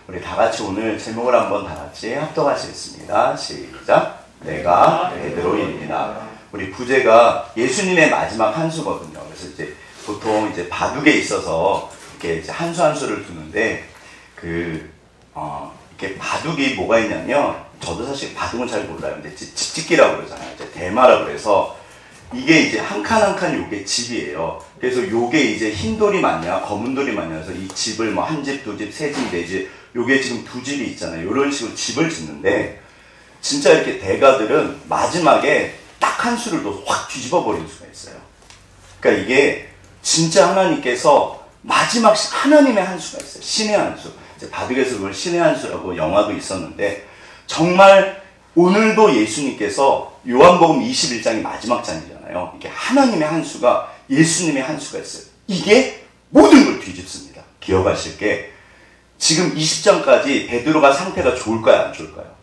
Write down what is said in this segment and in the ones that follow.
우리 다 같이 오늘 제목을 한번 다 같이 합독하시겠습니다. 시작. 내가 베드로입니다. 우리 부제가 예수님의 마지막 한 수거든요. 그래서 이제 보통 이제 바둑에 있어서 이렇게 이제 한 수 한 수를 두는데 이렇게 바둑이 뭐가 있냐면, 저도 사실 바둑은 잘 몰라요. 근데 집짓기라고 그러잖아요. 이제 대마라고 그래서 이게 이제 한 칸 한 칸 요게 집이에요. 그래서 요게 이제 흰 돌이 맞냐 검은 돌이 맞냐 해서 이 집을 뭐 한 집, 두 집, 세 집, 네 집, 요게 지금 두 집이 있잖아요. 요런 식으로 집을 짓는데, 진짜 이렇게 대가들은 마지막에 딱 한 수를 더 확 뒤집어 버리는 수가 있어요. 그러니까 이게 진짜 하나님께서 마지막 하나님의 한 수가 있어요. 신의 한 수. 이제 바둑에서 그걸 신의 한 수라고 영화도 있었는데, 정말 오늘도 예수님께서 요한복음 21장이 마지막 장이잖아요. 이게 하나님의 한 수가, 예수님의 한 수가 있어요. 이게 모든 걸 뒤집습니다. 기억하실 게, 지금 20장까지 베드로가 상태가 좋을까요, 안 좋을까요?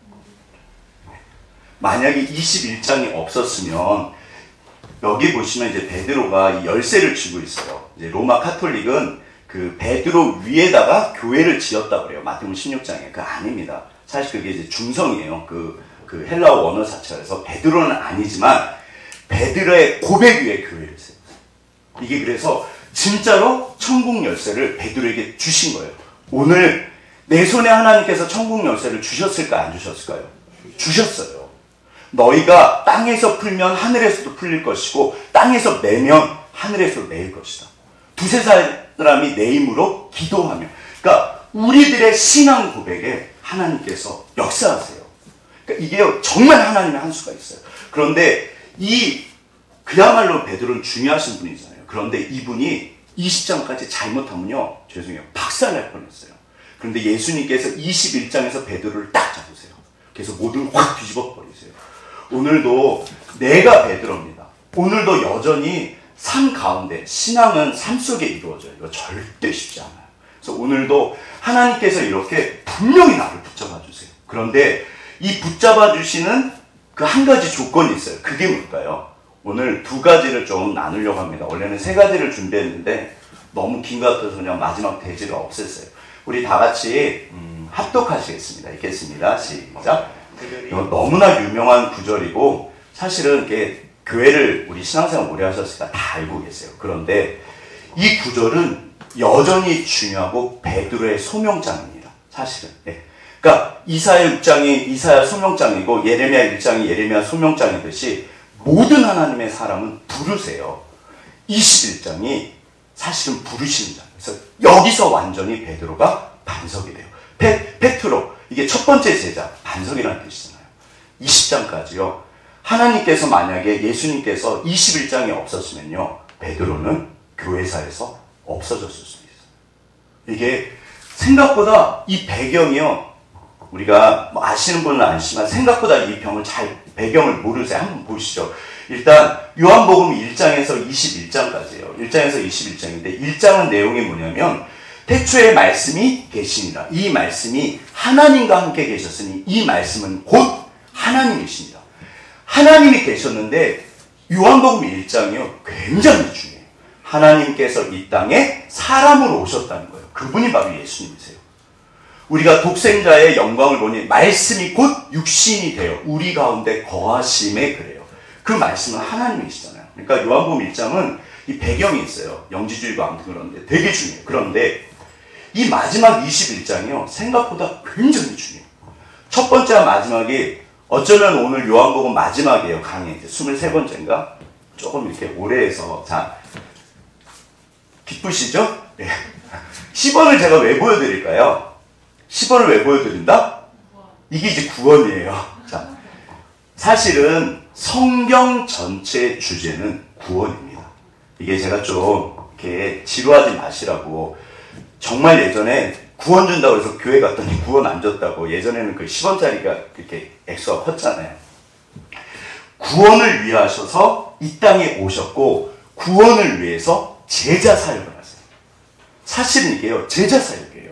만약에 21장이 없었으면, 여기 보시면 이제 베드로가 이 열쇠를 쥐고 있어요. 이제 로마 카톨릭은 그 베드로 위에다가 교회를 지었다고 그래요. 마태복음 16장에. 그 아닙니다. 사실 그게 이제 중성이에요. 그 헬라어 원어 자체가. 그래서 베드로는 아니지만 베드로의 고백 위에 교회를 세웠어요. 이게 그래서 진짜로 천국 열쇠를 베드로에게 주신 거예요. 오늘 내 손에 하나님께서 천국 열쇠를 주셨을까, 안 주셨을까요? 주셨어요. 너희가 땅에서 풀면 하늘에서도 풀릴 것이고, 땅에서 매면 하늘에서 매일 것이다. 두세 사람이 내 힘으로 기도하며. 그러니까 우리들의 신앙 고백에 하나님께서 역사하세요. 그러니까 이게 정말 하나님의 한 수가 있어요. 그런데 그야말로 베드로는 중요하신 분이잖아요. 그런데 이분이 20장까지 잘못하면요, 죄송해요, 박살날 뻔했어요. 그런데 예수님께서 21장에서 베드로를 딱 잡으세요. 그래서 모든 걸 확 뒤집어 버리세요. 오늘도 내가 베드로입니다. 오늘도 여전히 삶 가운데, 신앙은 삶 속에 이루어져요. 이거 절대 쉽지 않아요. 그래서 오늘도 하나님께서 이렇게 분명히 나를 붙잡아 주세요. 그런데 이 붙잡아 주시는 그 한 가지 조건이 있어요. 그게 뭘까요? 오늘 두 가지를 좀 나누려고 합니다. 원래는 세 가지를 준비했는데 너무 긴 것 같아서 그냥 마지막 대지를 없앴어요. 우리 다 같이 합독하시겠습니다. 읽겠습니다. 시작. 이거 너무나 유명한 구절이고, 사실은 이게 교회를 우리 신앙생활 오래 하셨으니까 다 알고 계세요. 그런데 이 구절은 여전히 중요하고 베드로의 소명장입니다. 사실은. 네. 그러니까 이사야 6장이 이사야 소명장이고, 예레미야 1장이 예레미야 소명장이듯이 모든 하나님의 사람은 부르세요. 21장이 사실은 부르시는 장. 그래서 여기서 완전히 베드로가 반석이 돼요. 페트로, 이게 첫 번째 제자, 반석이라는 뜻이잖아요. 20장까지요. 하나님께서 만약에 예수님께서 21장이 없었으면요, 베드로는 교회사에서 없어졌을 수도 있어요. 이게 생각보다 이 배경이요, 우리가 뭐 아시는 분은 아시지만 생각보다 이 배경을 모르세요. 한번 보시죠. 일단 요한복음 1장에서 21장까지예요. 1장에서 21장인데 1장은 내용이 뭐냐면, 태초에 말씀이 계시니라. 이 말씀이 하나님과 함께 계셨으니 이 말씀은 곧 하나님이십니다. 하나님이 계셨는데 요한복음 1장이요, 굉장히 중요해요. 하나님께서 이 땅에 사람으로 오셨다는 거예요. 그분이 바로 예수님이세요. 우리가 독생자의 영광을 보니 말씀이 곧 육신이 되어 우리 가운데 거하심에 그래요. 그 말씀은 하나님이시잖아요. 그러니까 요한복음 1장은 이 배경이 있어요. 영지주의가 아무튼 그런데 되게 중요해요. 그런데 이 마지막 21장이요, 생각보다 굉장히 중요해요. 첫 번째와 마지막이 어쩌면 오늘 요한복음 마지막이에요. 강의 이제 23번째인가? 조금 이렇게 오래 해서. 자, 기쁘시죠? 네. 10번을 제가 왜 보여드릴까요? 10번을 왜 보여드린다? 이게 이제 구원이에요. 자, 사실은 성경 전체 주제는 구원입니다. 이게 제가 좀 이렇게 지루하지 마시라고, 정말 예전에 구원 준다고 해서 교회 갔더니 구원 안 줬다고, 예전에는 그 10원짜리가 그렇게 액수가 컸잖아요. 구원을 위하셔서 이 땅에 오셨고, 구원을 위해서 제자 사역을 하세요. 사실은 이게요, 제자 사역이에요.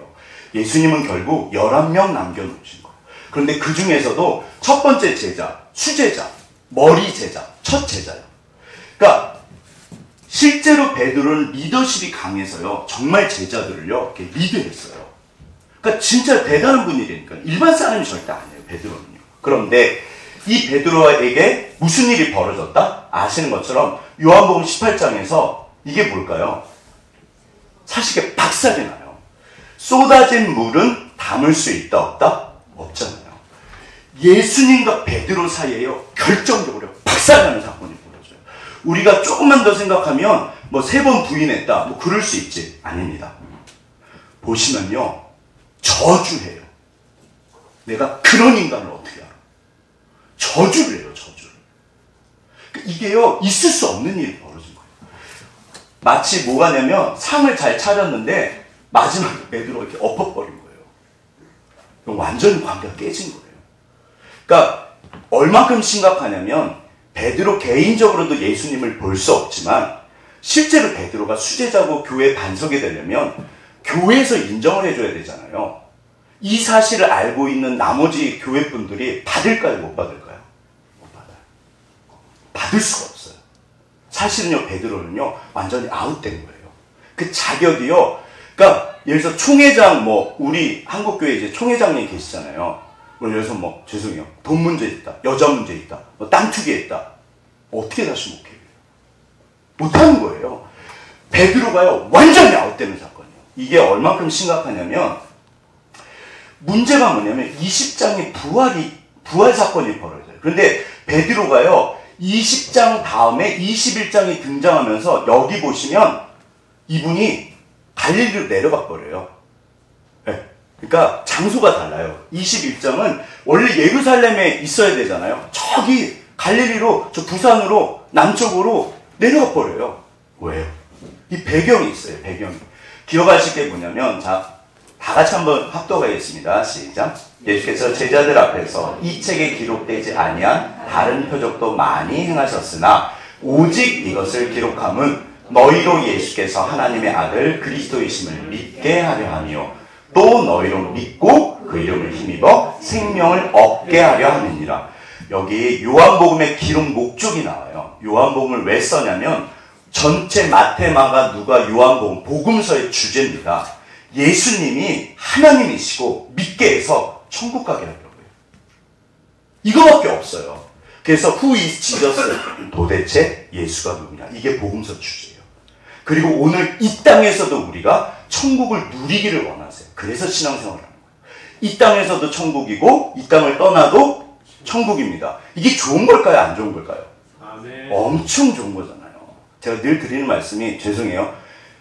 예수님은 결국 11명 남겨놓으신 거예요. 그런데 그 중에서도 첫 번째 제자, 수제자, 머리 제자, 첫 제자예요. 그러니까 실제로 베드로는 리더십이 강해서요, 정말 제자들을요, 이렇게 리드했어요. 그러니까 진짜 대단한 분이라니까. 일반 사람이 절대 아니에요, 베드로는요. 그런데 이 베드로에게 무슨 일이 벌어졌다? 아시는 것처럼 요한복음 18장에서 이게 뭘까요? 사실 이게 박살이 나요. 쏟아진 물은 담을 수 있다 없다? 없잖아요. 예수님과 베드로 사이에요, 결정적으로 박살나는 사건이 벌어져요. 우리가 조금만 더 생각하면 뭐 3번 부인했다, 뭐 그럴 수 있지. 아닙니다. 보시면요, 저주해요. 내가 그런 인간을 어떻게 알아? 저주를 해요, 저주를. 이게요, 있을 수 없는 일이 벌어진 거예요. 마치 뭐가 냐면 상을 잘 차렸는데 마지막에 베드로가 이렇게 엎어버린 거예요. 완전히 관계가 깨진 거예요. 그러니까 얼만큼 심각하냐면 베드로 개인적으로도 예수님을 볼 수 없지만 실제로 베드로가 수제자고 교회 반석이 되려면 교회에서 인정을 해줘야 되잖아요. 이 사실을 알고 있는 나머지 교회 분들이 받을까요? 못 받을까요? 못 받아요. 받을 수가 없어요. 사실은요, 베드로는요, 완전히 아웃된 거예요. 그 자격이요, 그러니까 예를 들어서 총회장, 뭐 우리 한국교회 이제 총회장님 계시잖아요. 뭐 예를 들어서 뭐 죄송해요, 돈 문제 있다, 여자 문제 있다, 뭐 땅 투기했다, 어떻게 다시 목회해요? 못하는 거예요. 베드로가요, 완전히 아웃되는 사건이에요. 이게 얼만큼 심각하냐면 문제가 뭐냐면 20장의 부활 사건이 벌어져요. 그런데 베드로가요, 20장 다음에 21장이 등장하면서 여기 보시면 이분이 갈릴리로 내려가 버려요. 네. 그러니까 장소가 달라요. 21장은 원래 예루살렘에 있어야 되잖아요. 저기 갈릴리로, 저 부산으로, 남쪽으로 내려가 버려요. 왜요? 이 배경이 있어요, 배경이. 기억하실 게 뭐냐면, 자, 다 같이 한번 합독하겠습니다. 시작. 예수께서 제자들 앞에서 이 책에 기록되지 아니한 다른 표적도 많이 행하셨으나 오직 이것을 기록함은 너희로 예수께서 하나님의 아들 그리스도이심을 믿게 하려 함이요 또 너희로 믿고 그 이름을 힘입어 생명을 얻게 하려 함이니라. 여기 요한복음의 기록 목적이 나와요. 요한복음을 왜 써냐면 전체 마태, 마가, 누가, 요한복음 복음서의 주제입니다. 예수님이 하나님이시고 믿게 해서 천국 가게 하려고요. 이거밖에 없어요. 그래서 Who is Jesus? 도대체 예수가 누구냐? 이게 복음서 주제예요. 그리고 오늘 이 땅에서도 우리가 천국을 누리기를 원하세요. 그래서 신앙생활을 하는 거예요. 이 땅에서도 천국이고 이 땅을 떠나도 천국입니다. 이게 좋은 걸까요? 안 좋은 걸까요? 아멘. 엄청 좋은 거잖아요. 제가 늘 드리는 말씀이, 죄송해요,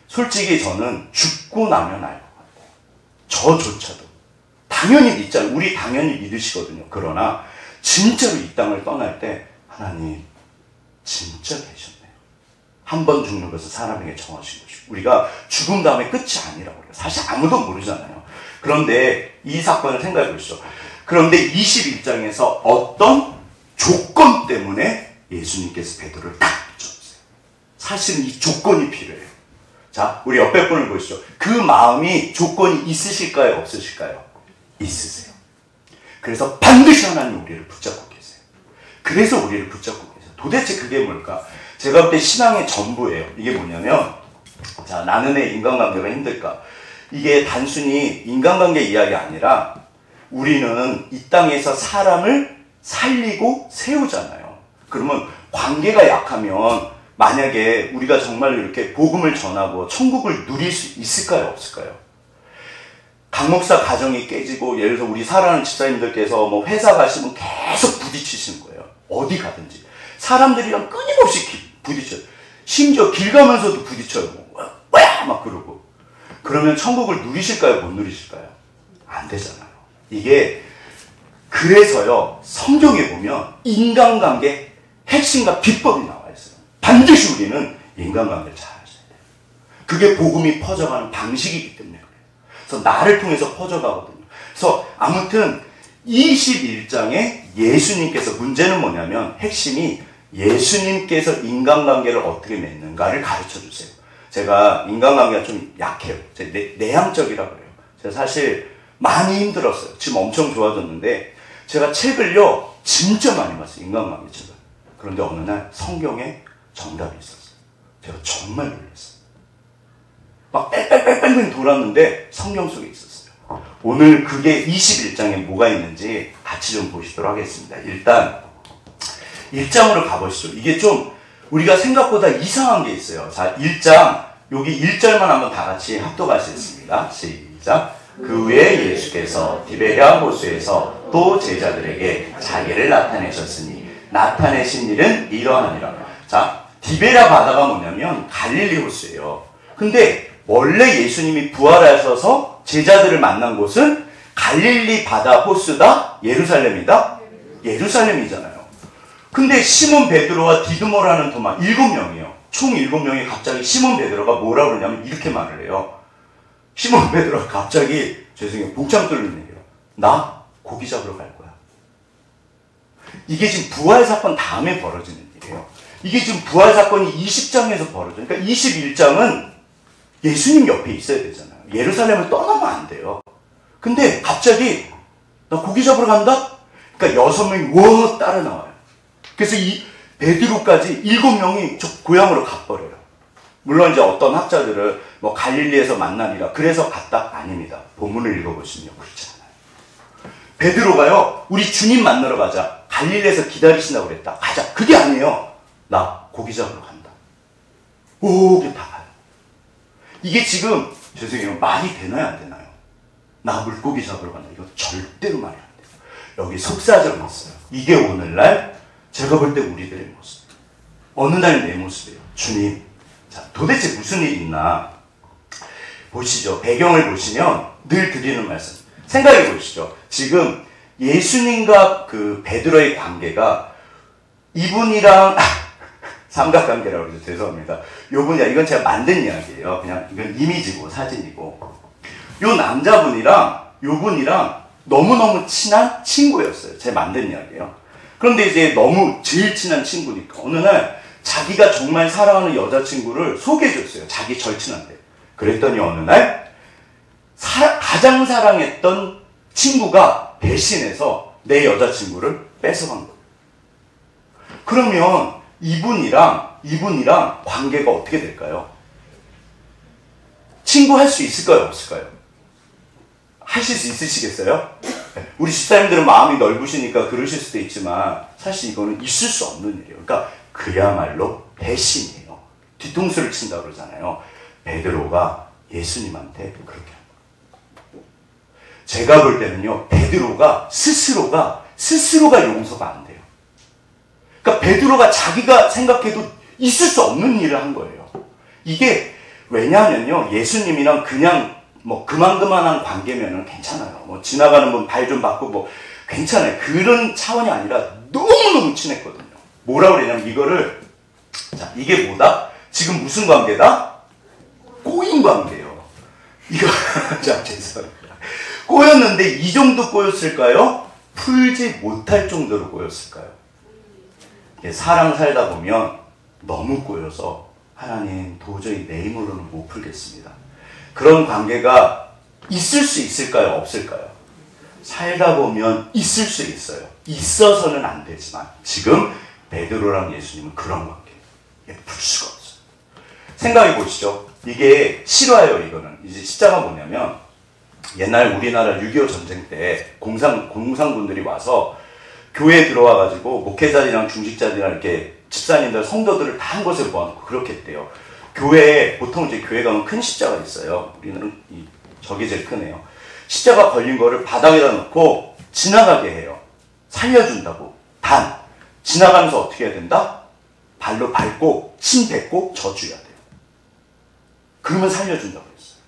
솔직히 저는 죽고 나면 알 것 같아요. 저조차도. 당연히 믿잖아요. 우리 당연히 믿으시거든요. 그러나 진짜로 이 땅을 떠날 때 하나님 진짜 계셨네요. 한 번 죽는 것은 사람에게 정하신 것이고 우리가 죽음 다음에 끝이 아니라고 그래요. 사실 아무도 모르잖아요. 그런데 이 사건을 생각해 보시죠. 그런데 21장에서 어떤 조건 때문에 예수님께서 베드로를 딱 붙여주세요. 사실은 이 조건이 필요해요. 자, 우리 옆에 분을 보시죠. 그 마음이 조건이 있으실까요? 없으실까요? 있으세요. 그래서 반드시 하나님 우리를 붙잡고 계세요. 그래서 우리를 붙잡고 계세요. 도대체 그게 뭘까? 제가 볼 때 신앙의 전부예요. 이게 뭐냐면, 자, 나는 왜 인간관계가 힘들까? 이게 단순히 인간관계 이야기 아니라 우리는 이 땅에서 사람을 살리고 세우잖아요. 그러면 관계가 약하면 만약에 우리가 정말 이렇게 복음을 전하고 천국을 누릴 수 있을까요? 없을까요? 강 목사 가정이 깨지고, 예를 들어서 우리 사랑하는 집사님들께서 뭐 회사 가시면 계속 부딪히시는 거예요. 어디 가든지. 사람들이랑 끊임없이 부딪혀요. 심지어 길 가면서도 부딪혀요. 뭐야! 막 그러고. 그러면 천국을 누리실까요? 못 누리실까요? 안 되잖아요. 이게, 그래서요, 성경에 보면 인간관계 핵심과 비법이 나와 있어요. 반드시 우리는 인간관계를 잘 하셔야 돼요. 그게 복음이 퍼져가는 방식이기 때문에 그래요. 그래서 나를 통해서 퍼져가거든요. 그래서 아무튼 21장에 예수님께서, 문제는 뭐냐면 핵심이 예수님께서 인간관계를 어떻게 맺는가를 가르쳐 주세요. 제가 인간관계가 좀 약해요. 제가 내향적이라 그래요. 제가 사실 많이 힘들었어요. 지금 엄청 좋아졌는데 제가 책을요 진짜 많이 봤어요. 인간관계 책을. 그런데 어느 날 성경에 정답이 있었어요. 제가 정말 놀랐어요. 막 뺑뺑뺑뺑뺑 돌았는데 성경 속에 있었어요. 오늘 그게 21장에 뭐가 있는지 같이 좀 보시도록 하겠습니다. 일단 1장으로 가보시죠. 이게 좀 우리가 생각보다 이상한 게 있어요. 자, 1장 여기 1절만 한번 다 같이 합독하시겠습니다. 시작. 그 후에 예수께서 디베랴 호수에서 또 제자들에게 자기를 나타내셨으니 나타내신 일은 이러하니라. 자, 디베랴 바다가 뭐냐면 갈릴리 호수예요. 근데 원래 예수님이 부활하셔서 제자들을 만난 곳은 갈릴리 바다 호수다? 예루살렘이다? 예루살렘이잖아요. 근데 시몬 베드로와 디두모라는 도마 7명이에요. 총 7명이 갑자기 시몬 베드로가 뭐라 그러냐면 이렇게 말을 해요. 시몬 베드로가 갑자기 죄송해요. 복장 뚫는 얘기예요. 나 고기 잡으러 갈 거야. 이게 지금 부활 사건 다음에 벌어지는 일이에요. 이게 지금 부활 사건이 20장에서 벌어져요. 그러니까 21장은 예수님 옆에 있어야 되잖아요. 예루살렘을 떠나면 안 돼요. 근데 갑자기 나 고기 잡으러 간다? 그러니까 6명이 워 따라 나와요. 그래서 이 베드로까지 7명이 저 고향으로 가버려요. 물론 이제 어떤 학자들은 뭐 갈릴리에서 만나니라 그래서 갔다? 아닙니다. 본문을 읽어보시면 그렇지 않아요. 베드로가요, 우리 주님 만나러 가자. 갈릴리에서 기다리신다고 그랬다. 가자. 그게 아니에요. 나 고기 잡으러 간다. 오, 그게 다 가요. 이게 지금 죄송해요. 말이 되나요, 안 되나요? 나 물고기 잡으러 간다. 이거 절대로 말이 안 돼요. 여기 속사정이 있어요. 이게 오늘날 제가 볼 때 우리들의 모습. 어느 날 내 모습이에요. 주님, 자, 도대체 무슨 일이 있나? 보시죠. 배경을 보시면 늘 드리는 말씀. 생각해 보시죠. 지금 예수님과 그 베드로의 관계가 이분이랑 삼각관계라고 그러죠. 죄송합니다. 요분이야. 이건 제가 만든 이야기예요. 그냥 이건 이미지고 사진이고. 요 남자분이랑 요분이랑 너무너무 친한 친구였어요. 제가 만든 이야기예요. 그런데 이제 너무 제일 친한 친구니까 어느 날 자기가 정말 사랑하는 여자친구를 소개해줬어요. 자기 절친한테. 그랬더니 어느 날 가장 사랑했던 친구가 배신해서 내 여자친구를 뺏어간 거예요. 그러면 이분이랑 관계가 어떻게 될까요? 친구 할 수 있을까요? 없을까요? 하실 수 있으시겠어요? 우리 집사님들은 마음이 넓으시니까 그러실 수도 있지만 사실 이거는 있을 수 없는 일이에요. 그러니까 그야말로 배신이에요. 뒤통수를 친다고 그러잖아요. 베드로가 예수님한테 그렇게 한 거예요. 제가 볼 때는요, 베드로가 스스로가 용서가 안 돼요. 그러니까 베드로가 자기가 생각해도 있을 수 없는 일을 한 거예요. 이게 왜냐하면요, 예수님이랑 그냥 뭐 그만한 관계면은 괜찮아요. 뭐 지나가는 분 발 좀 받고 뭐 괜찮아요. 그런 차원이 아니라 너무너무 친했거든요. 뭐라 그러냐면 이거를, 자, 이게 뭐다? 지금 무슨 관계다? 꼬인 관계예요. 이거 자, 죄송합니다. 꼬였는데 이 정도 꼬였을까요? 풀지 못할 정도로 꼬였을까요? 사랑 살다 보면 너무 꼬여서 하나님 도저히 내 힘으로는 못 풀겠습니다. 그런 관계가 있을 수 있을까요? 없을까요? 살다 보면 있을 수 있어요. 있어서는 안 되지만 지금 베드로랑 예수님은 그런 관계예요. 풀 수가 없어요. 생각해 보시죠. 이게 실화예요. 이거는 이제 십자가 뭐냐면 옛날 우리나라 6.25 전쟁 때 공산군들이 와서 교회에 들어와가지고 목회자들이랑 중직자들이랑 이렇게 집사님들, 성도들을 다 한 곳에 모아놓고 그렇게 했대요. 교회에, 보통 이제 교회 가면 큰 십자가 있어요. 우리는 저게 제일 크네요. 십자가 걸린 거를 바닥에다 놓고 지나가게 해요. 살려준다고. 단, 지나가면서 어떻게 해야 된다? 발로 밟고, 침 뱉고, 져줘야 돼요. 그러면 살려준다고 했어요.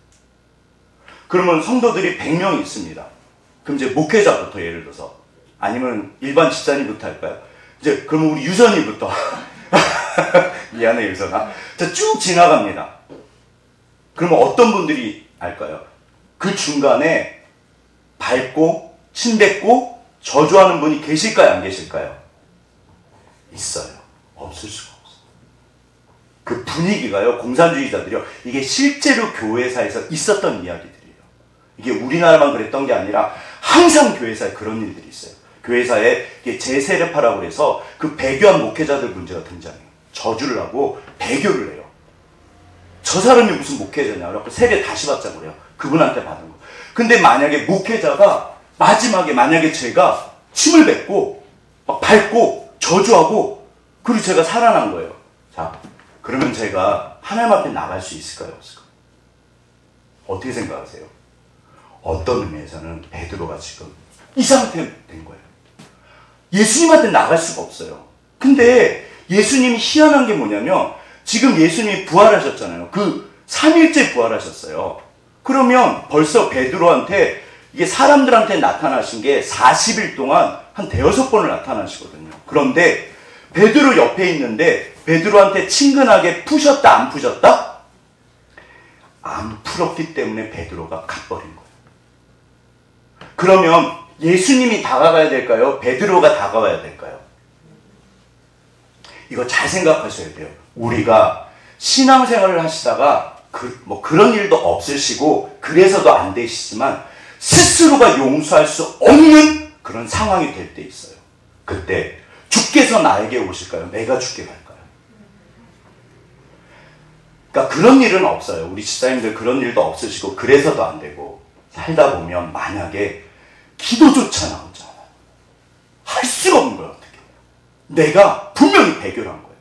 그러면 성도들이 100명이 있습니다. 그럼 이제 목회자부터 예를 들어서, 아니면 일반 집사님부터 할까요? 이제, 그러면 우리 유선이부터. 미안해, 유선아. 자, 쭉 지나갑니다. 그러면 어떤 분들이 할까요? 그 중간에 밟고, 침 뱉고, 저주하는 분이 계실까요? 안 계실까요? 있어요. 없을 수가 없어요. 그 분위기가요, 공산주의자들이요, 이게 실제로 교회사에서 있었던 이야기들이에요. 이게 우리나라만 그랬던 게 아니라 항상 교회사에 그런 일들이 있어요. 교회사에 제세례파라고 해서 그 배교한 목회자들 문제가 등장해요. 저주를 하고 배교를 해요. 저 사람이 무슨 목회자냐? 그래서 세례 다시 받자고 그래요. 그분한테 받은 거. 근데 만약에 목회자가 마지막에 만약에 제가 침을 뱉고 막 밟고 저주하고 그리고 제가 살아난 거예요. 자, 그러면 제가 하나님 앞에 나갈 수 있을까요? 없을까요? 어떻게 생각하세요? 어떤 의미에서는 베드로가 지금 이 상태 된 거예요. 예수님한테 나갈 수가 없어요. 근데 예수님이 희한한 게 뭐냐면 지금 예수님이 부활하셨잖아요. 그 3일째 부활하셨어요. 그러면 벌써 베드로한테 이게 사람들한테 나타나신 게 40일 동안 한 대여섯 번을 나타나시거든요. 그런데 베드로 옆에 있는데 베드로한테 친근하게 푸셨다 안 푸셨다? 안 풀었기 때문에 베드로가 가버린 거예요. 그러면 예수님이 다가가야 될까요? 베드로가 다가와야 될까요? 이거 잘 생각하셔야 돼요. 우리가 신앙생활을 하시다가 그런 일도 없으시고 그래서도 안 되시지만 스스로가 용서할 수 없는 그런 상황이 될 때 있어요. 그때 주께서 나에게 오실까요? 내가 주께 갈까요? 그러니까 그런 일은 없어요. 우리 집사님들 그런 일도 없으시고 그래서도 안 되고 살다 보면 만약에 기도조차 나오지 않아요. 할 수가 없는 거예요. 어떻게. 내가 분명히 배교한 거예요.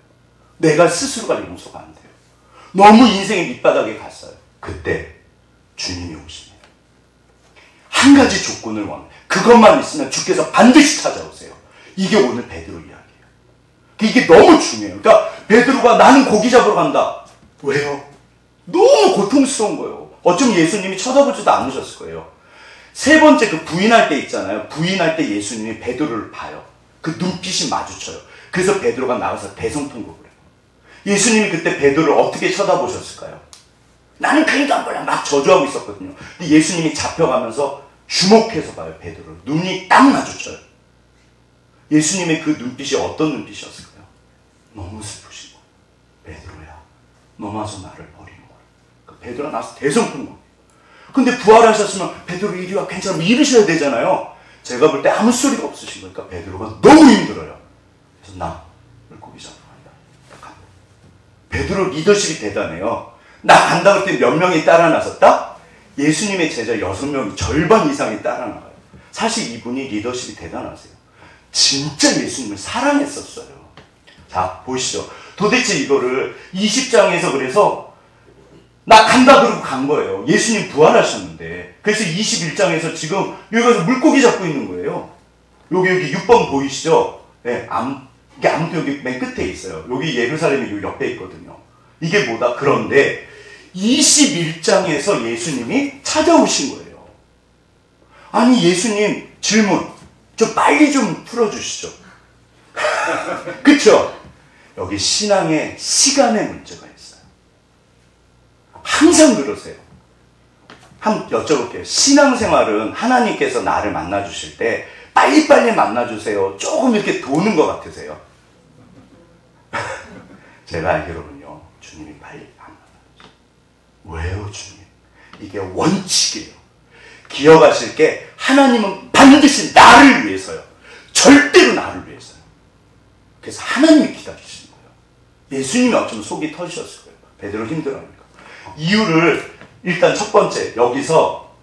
내가 스스로가 용서가 안 돼요. 너무 인생의 밑바닥에 갔어요. 그때 주님이 오십니다. 한 가지 조건을 원해요. 그것만 있으면 주께서 반드시 찾아오세요. 이게 오늘 베드로 이야기예요. 이게 너무 중요해요. 그러니까 베드로가 나는 고기 잡으러 간다. 왜요? 너무 고통스러운 거예요. 어쩌면 예수님이 쳐다보지도 않으셨을 거예요. 세 번째 그 부인할 때 있잖아요. 부인할 때 예수님이 베드로를 봐요. 그 눈빛이 마주쳐요. 그래서 베드로가 나가서 대성통곡을 해요. 예수님이 그때 베드로를 어떻게 쳐다보셨을까요? 나는 그 인간 몰라 막 저주하고 있었거든요. 근데 예수님이 잡혀가면서 주목해서 봐요. 베드로를. 눈이 딱 마주쳐요. 예수님의 그 눈빛이 어떤 눈빛이었을까요? 너무 슬프신 거예요. 베드로야, 너 마저 나를 버리는 거야. 그 베드로가 나와서 대성통곡. 근데 부활하셨으면 베드로 이리 와 괜찮아 이러셔야 되잖아요. 제가 볼 때 아무 소리가 없으신 거니까 베드로가 너무 힘들어요. 그래서 나 물고기 잡으러 간다. 베드로 리더십이 대단해요. 나 간다 그럴 때 몇 명이 따라 나섰다? 예수님의 제자 6명이 절반 이상이 따라 나가요. 사실 이분이 리더십이 대단하세요. 진짜 예수님을 사랑했었어요. 자, 보시죠. 도대체 이거를 20장에서 그래서 나 간다 그러고 간 거예요. 예수님 부활하셨는데. 그래서 21장에서 지금 여기 가서 물고기 잡고 있는 거예요. 여기 6번 보이시죠? 네, 이게 아무튼 여기 맨 끝에 있어요. 여기 예루살렘이 여기 옆에 있거든요. 이게 뭐다? 그런데 21장에서 예수님이 찾아오신 거예요. 아니 예수님 질문 좀 빨리 좀 풀어주시죠. 그쵸? 여기 신앙에 시간의 문제가 있어요. 항상 그러세요. 한번 여쭤볼게요. 신앙생활은 하나님께서 나를 만나주실 때 빨리빨리 만나주세요. 조금 이렇게 도는 것 같으세요? 제가 알기로는요. 주님이 빨리 안 만나주세요. 왜요 주님? 이게 원칙이에요. 기억하실 게 하나님은 반드시 나를 위해서요. 절대로 나를 위해서요. 그래서 하나님이 기다리시는 거예요. 예수님이 어쩌면 속이 터지셨을 거예요. 베드로 힘들어하니까. 이유를 일단 첫 번째 여기서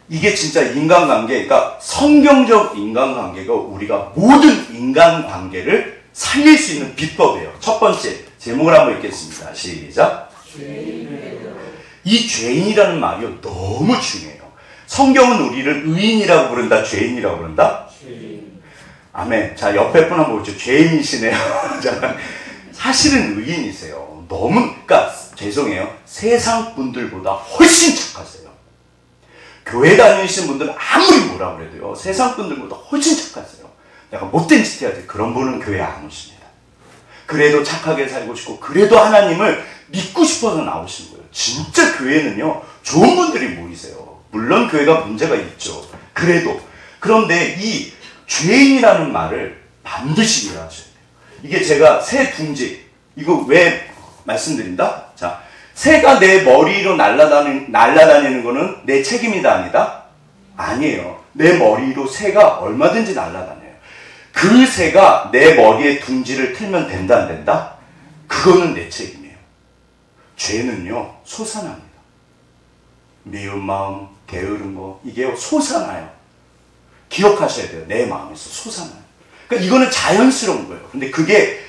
이게 진짜 인간관계, 그러니까 성경적 인간관계가 우리가 모든 인간관계를 살릴 수 있는 비법이에요. 첫 번째 제목을 한번 읽겠습니다. 시작. 이 죄인이라는 말이 너무 중요해요. 성경은 우리를 의인이라고 부른다, 죄인이라고 부른다? 죄인. 아멘. 자, 옆에 분 한번 보죠. 죄인이시네요. 자, 사실은 의인이세요. 너무, 그러니까 죄송해요. 세상 분들보다 훨씬 착하세요. 교회 다니시는 분들은 아무리 뭐라 그래도요. 세상 분들보다 훨씬 착하세요. 내가 못된 짓 해야 돼. 그런 분은 교회 안 오십니다. 그래도 착하게 살고 싶고 그래도 하나님을 믿고 싶어서 나오신 거예요. 진짜 교회는요. 좋은 분들이 모이세요. 물론 교회가 문제가 있죠. 그래도. 그런데 이 죄인이라는 말을 반드시 이해하셔야 돼요. 이게 제가 새 둥지 이거 왜 말씀드린다? 자, 새가 내 머리로 날아다니는 거는 내 책임이다 아니다? 아니에요. 내 머리로 새가 얼마든지 날아다녀요. 그 새가 내 머리에 둥지를 틀면 된다 안 된다? 그거는 내 책임이에요. 죄는요 솟아납니다. 미운 마음, 게으른 거 이게 솟아나요. 기억하셔야 돼요. 내 마음에서 솟아나요. 그러니까 이거는 자연스러운 거예요. 근데 그게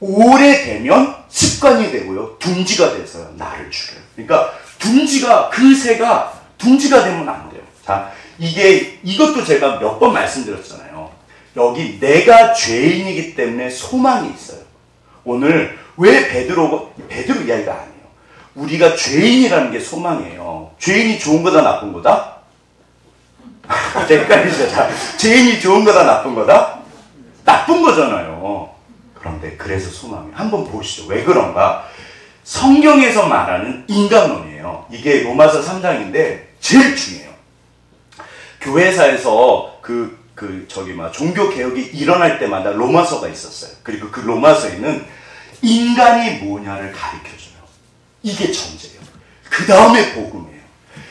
오래되면 습관이 되고요. 둥지가 돼서요. 나를 죽여요. 그러니까 그 새가 둥지가 되면 안 돼요. 자, 이것도 제가 몇 번 말씀드렸잖아요. 여기 내가 죄인이기 때문에 소망이 있어요. 오늘 왜 베드로 이야기가 아니에요. 우리가 죄인이라는 게 소망이에요. 죄인이 좋은 거다 나쁜 거다? 헷갈리죠. 죄인이 좋은 거다 나쁜 거다? 나쁜 거잖아요. 그런데 그래서 소망이에요. 한번 보시죠. 왜 그런가? 성경에서 말하는 인간론이에요. 이게 로마서 3장인데 제일 중요해요. 교회사에서 종교 개혁이 일어날 때마다 로마서가 있었어요. 그리고 그 로마서에는 인간이 뭐냐를 가르쳐줘요. 이게 전제예요. 그 다음에 복음이에요.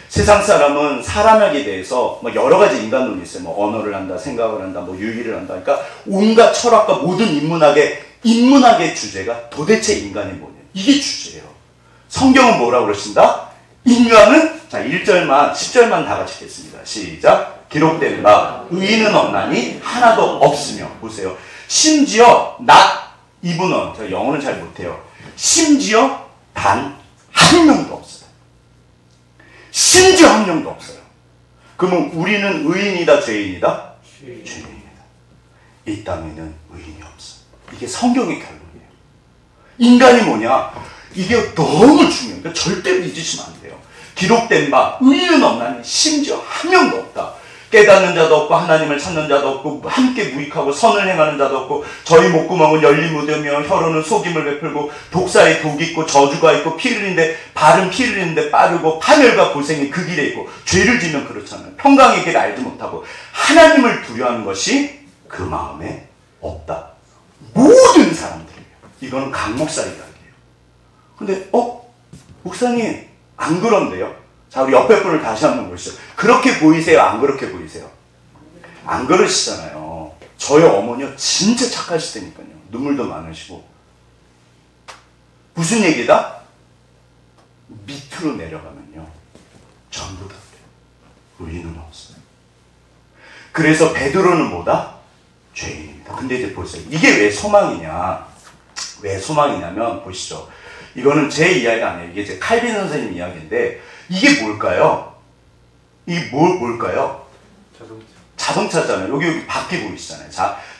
세상 사람은 사람에게 대해서 여러 가지 인간론이 있어요. 언어를 한다, 생각을 한다, 유의를 한다. 그러니까 온갖 철학과 모든 인문학의 주제가 도대체 인간이 뭐냐. 이게 주제예요. 성경은 뭐라고 그러신다? 인간은, 자, 1절만, 10절만 다 같이 읽겠습니다. 시작. 기록된 바, 의인은 없나니 하나도 없으며. 보세요. 심지어, 이분은, 저 영어는 잘 못해요. 심지어 단 한 명도 없어요. 심지어 한 명도 없어요. 그러면 우리는 의인이다, 죄인이다? 죄인이다. 이 땅에는 의인이 없어요. 이게 성경의 결론이에요. 인간이 뭐냐? 이게 너무 중요해요. 그러니까 절대 잊으시면 안 돼요. 기록된 바, 의인은 없나니 심지어 한 명도 없다. 깨닫는 자도 없고 하나님을 찾는 자도 없고 함께 무익하고 선을 행하는 자도 없고 저희 목구멍은 열림 묻으며 혀로는 속임을 베풀고 독사에 독이 있고 저주가 있고 발은 피 흘리는데 빠르고 파멸과 고생이 그 길에 있고 죄를 지면 그렇잖아요. 평강의 길을 알지 못하고 하나님을 두려워하는 것이 그 마음에 없다. 모든 사람들이에요. 이거는 강 목사 이야기예요. 근데 목사님 안 그런데요? 자, 우리 옆에 분을 다시 한번 보시죠. 그렇게 보이세요? 안 그렇게 보이세요? 안 그러시잖아요. 저희 어머니요, 진짜 착하시다니까요. 눈물도 많으시고. 무슨 얘기다? 밑으로 내려가면요. 전부 다 그래요. 의인은 없어요. 그래서 베드로는 뭐다? 죄인입니다. 근데 이제 보세요. 이게 왜 소망이냐? 왜 소망이냐면, 보시죠. 이거는 제 이야기가 아니에요. 이게 제 칼빈 선생님 이야기인데, 이게 뭘까요? 이게 뭘까요? 자동차잖아요. 여기 바퀴 보이시잖아요.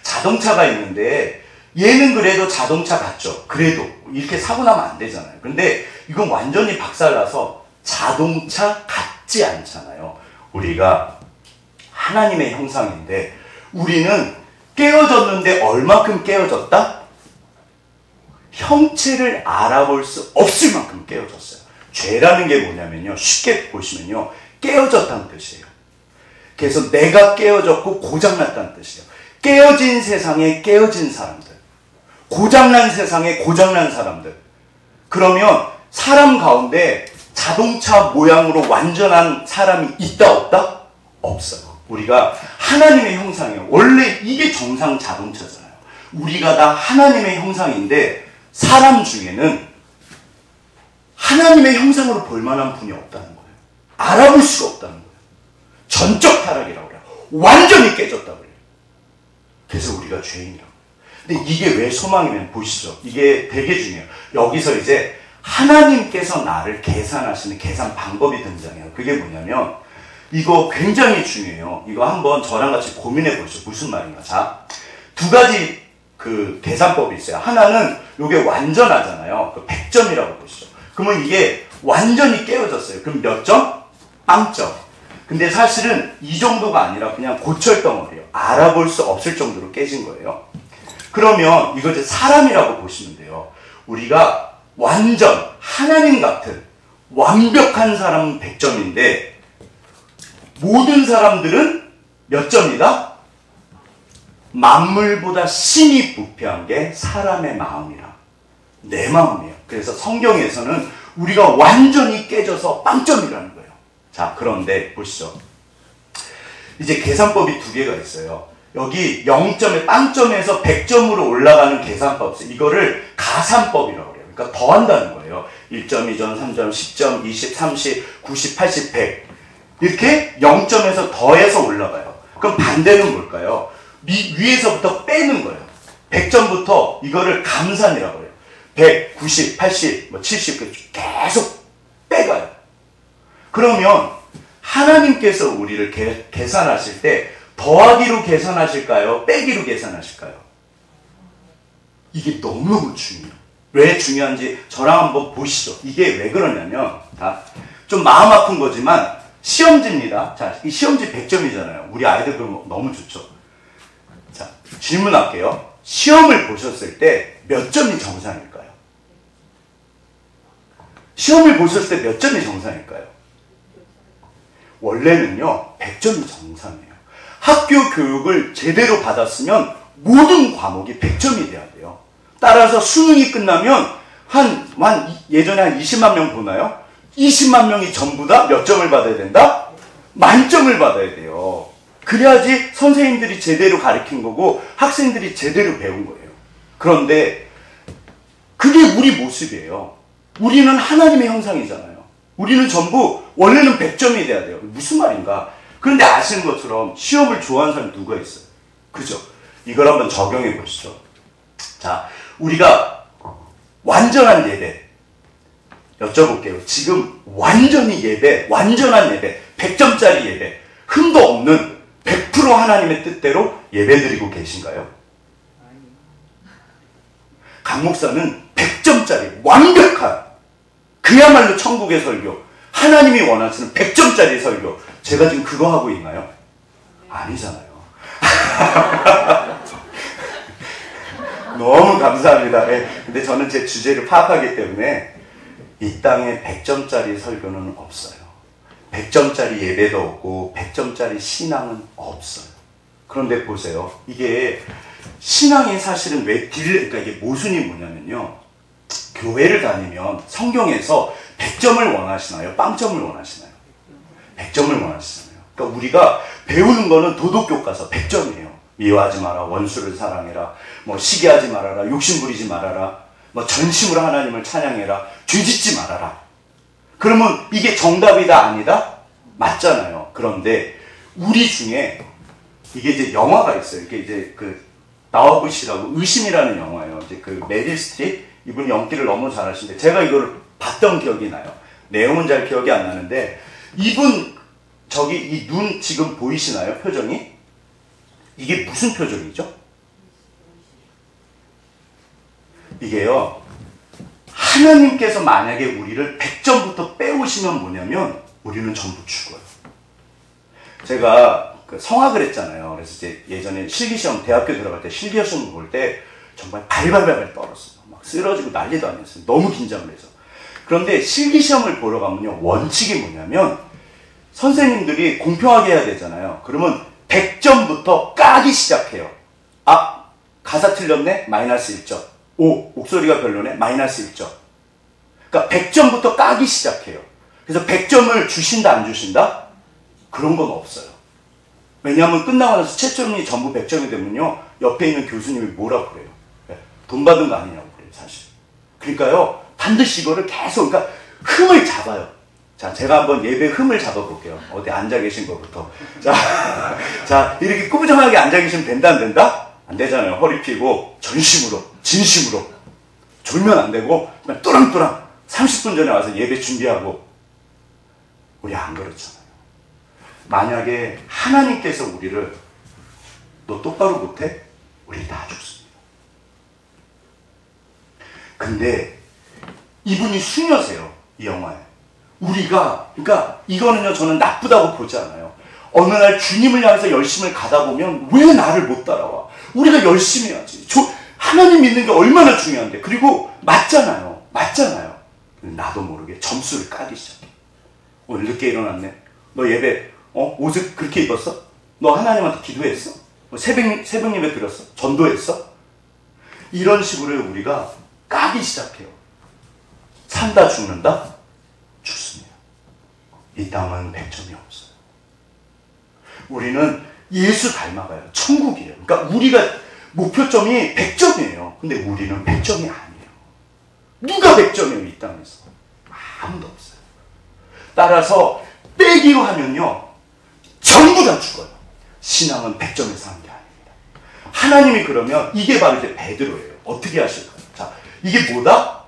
자동차가 있는데 얘는 그래도 자동차 같죠. 그래도 이렇게 사고 나면 안 되잖아요. 근데 이건 완전히 박살나서 자동차 같지 않잖아요. 우리가 하나님의 형상인데 우리는 깨어졌는데 얼마큼 깨어졌다? 형체를 알아볼 수 없을 만큼 깨어졌어요. 죄라는 게 뭐냐면요. 쉽게 보시면요. 깨어졌다는 뜻이에요. 그래서 내가 깨어졌고 고장났다는 뜻이에요. 깨어진 세상에 깨어진 사람들. 고장난 세상에 고장난 사람들. 그러면 사람 가운데 자동차 모양으로 완전한 사람이 있다 없다? 없어요. 우리가 하나님의 형상이에요. 원래 이게 정상 자동차잖아요. 우리가 다 하나님의 형상인데 사람 중에는 하나님의 형상으로 볼 만한 분이 없다는 거예요. 알아볼 수가 없다는 거예요. 전적 타락이라고 그래요. 완전히 깨졌다고 그래요. 그래서 우리가 죄인이라고 해요. 근데 이게 왜 소망이면 보시죠. 이게 되게 중요해요. 여기서 이제 하나님께서 나를 계산하시는 계산 방법이 등장해요. 그게 뭐냐면 이거 굉장히 중요해요. 이거 한번 저랑 같이 고민해 보시죠. 무슨 말인가. 자, 두 가지 그 계산법이 있어요. 하나는 이게 완전하잖아요. 그 100점이라고 보시죠. 그러면 이게 완전히 깨어졌어요. 그럼 몇 점? 빵점. 근데 사실은 이 정도가 아니라 그냥 고철덩어리예요. 알아볼 수 없을 정도로 깨진 거예요. 그러면 이거 이제 사람이라고 보시면 돼요. 우리가 완전 하나님 같은 완벽한 사람은 100점인데 모든 사람들은 몇 점이다? 만물보다 심히 부패한 게 사람의 마음이라. 내 마음이에요. 그래서 성경에서는 우리가 완전히 깨져서 빵점이라는 거예요. 자, 그런데 보시죠. 이제 계산법이 두 개가 있어요. 여기 0점에 빵점에서 100점으로 올라가는 계산법. 이거를 가산법이라고 해요. 그러니까 더한다는 거예요. 1점, 2점, 3점, 10점, 20, 30, 90, 80, 100 이렇게 0점에서 더해서 올라가요. 그럼 반대는 뭘까요? 위에서부터 빼는 거예요. 100점부터 이거를 감산이라고 해요. 100, 90, 80, 70 계속 빼가요. 그러면 하나님께서 우리를 계산하실 때 더하기로 계산하실까요? 빼기로 계산하실까요? 이게 너무너무 중요해요. 왜 중요한지 저랑 한번 보시죠. 이게 왜 그러냐면 좀 마음 아픈 거지만 시험지입니다. 자, 이 시험지 100점이잖아요. 우리 아이들 그럼 너무 좋죠. 자, 질문할게요. 시험을 보셨을 때 몇 점이 정상일까요? 시험을 보셨을 때 몇 점이 정상일까요? 원래는요, 100점이 정상이에요. 학교 교육을 제대로 받았으면 모든 과목이 100점이 돼야 돼요. 따라서 수능이 끝나면 예전에 한 20만 명 보나요? 20만 명이 전부 다 몇 점을 받아야 된다? 만점을 받아야 돼요. 그래야지 선생님들이 제대로 가르친 거고 학생들이 제대로 배운 거예요. 그런데 그게 우리 모습이에요. 우리는 하나님의 형상이잖아요. 우리는 전부 원래는 100점이 돼야 돼요. 무슨 말인가? 그런데 아시는 것처럼 시험을 좋아하는 사람이 누가 있어요? 그죠? 이걸 한번 적용해 보시죠. 자, 우리가 완전한 예배 여쭤볼게요. 지금 완전히 완전한 예배, 100점짜리 예배, 흠도 없는 100% 하나님의 뜻대로 예배드리고 계신가요? 강 목사는 100점짜리 완벽한 그야말로 천국의 설교, 하나님이 원하시는 100점짜리 설교, 제가 지금 그거 하고 있나요? 아니잖아요. 너무 감사합니다. 네. 근데 저는 제 주제를 파악하기 때문에 이 땅에 100점짜리 설교는 없어요. 100점짜리 예배도 없고 100점짜리 신앙은 없어요. 그런데 보세요. 이게 신앙이 사실은 그러니까 이게 모순이 뭐냐면요. 교회를 다니면 성경에서 100점을 원하시나요? 빵점을 원하시나요? 100점을 원하시잖아요. 그러니까 우리가 배우는 거는 도덕교과서 100점이에요. 미워하지 마라, 원수를 사랑해라, 시기하지 말아라, 욕심 부리지 말아라, 전심으로 하나님을 찬양해라, 죄짓지 말아라. 그러면 이게 정답이다 아니다? 맞잖아요. 그런데 우리 중에 이게 이제 영화가 있어요. 이게 이제 나와보시라고 의심이라는 영화예요. 이제 메릴 스트립 이분 연기를 너무 잘하시는데 제가 이걸 봤던 기억이 나요. 내용은 잘 기억이 안 나는데 이분 저기 이 눈 지금 보이시나요? 표정이? 이게 무슨 표정이죠? 이게요. 하나님께서 만약에 우리를 100점부터 빼오시면 뭐냐면 우리는 전부 죽어요. 제가 성악을 했잖아요. 그래서 이제 예전에 실기시험 대학교 들어갈 때 실기시험 볼 때 정말 발발발 떨었어요. 막 쓰러지고 난리도 아니었어요. 너무 긴장을 해서. 그런데 실기시험을 보러 가면요. 원칙이 뭐냐면 선생님들이 공평하게 해야 되잖아요. 그러면 100점부터 까기 시작해요. 아, 가사 틀렸네? 마이너스 1점. 오, 목소리가 별로네? 마이너스 1점. 그러니까 100점부터 까기 시작해요. 그래서 100점을 주신다 안 주신다? 그런 건 없어요. 왜냐하면 끝나고 나서 채점이 전부 100점이 되면요. 옆에 있는 교수님이 뭐라고 그래요? 돈 받은 거 아니냐고 그래요, 사실. 그러니까요. 반드시 이거를 계속, 그러니까 흠을 잡아요. 자, 제가 한번 예배 흠을 잡아볼게요. 어디 앉아 계신 것부터. 자, 이렇게 꾸부정하게 앉아 계시면 된다, 안 된다? 안 되잖아요. 허리 펴고, 전심으로, 진심으로. 졸면 안 되고, 그냥 또랑또랑 30분 전에 와서 예배 준비하고. 우리 안 그렇잖아요. 만약에 하나님께서 우리를, 너 똑바로 못해? 우리 다 죽습니다. 근데, 이분이 수녀세요. 이 영화에. 그러니까 이거는요, 저는 나쁘다고 보지 않아요. 어느 날 주님을 향해서 열심을 가다 보면 왜 나를 못 따라와? 우리가 열심히 해야지. 하나님 믿는 게 얼마나 중요한데. 그리고 맞잖아요. 나도 모르게 점수를 까기 시작해. 오늘 늦게 일어났네. 너 예배 옷을 그렇게 입었어? 너 하나님한테 기도했어? 새벽 예배 드렸어? 전도했어? 이런 식으로 우리가 까기 시작해요. 산다 죽는다? 죽습니다. 이 땅은 100점이 없어요. 우리는 예수 닮아가요. 천국이에요. 그러니까 우리가 목표점이 100점이에요. 근데 우리는 100점이 아니에요. 누가 100점이에요, 이 땅에서? 아무도 없어요. 따라서 빼기로 하면요, 전부 다 죽어요. 신앙은 100점에서 하는 게 아닙니다. 하나님이 그러면 이게 바로 이제 베드로예요. 어떻게 하실까요? 자, 이게 뭐다?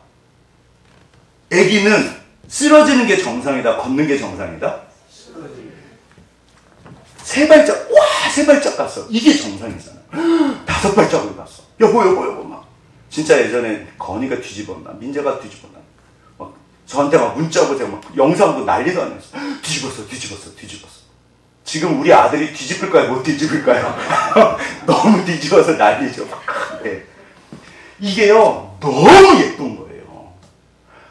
아기는 쓰러지는 게 정상이다, 걷는 게 정상이다? 세 발짝, 와, 세 발짝 갔어. 이게 정상이잖아. 5발짝으로 갔어. 여보, 막. 진짜 예전에 건이가 뒤집었나, 민재가 뒤집었나. 막 저한테 막 문자 오고 제가 막 영상도 난리도 안 했어. 뒤집었어. 지금 우리 아들이 뒤집을까요? 못 뒤집을까요? 너무 뒤집어서 난리죠. 네. 이게요, 너무 예쁜 거예요.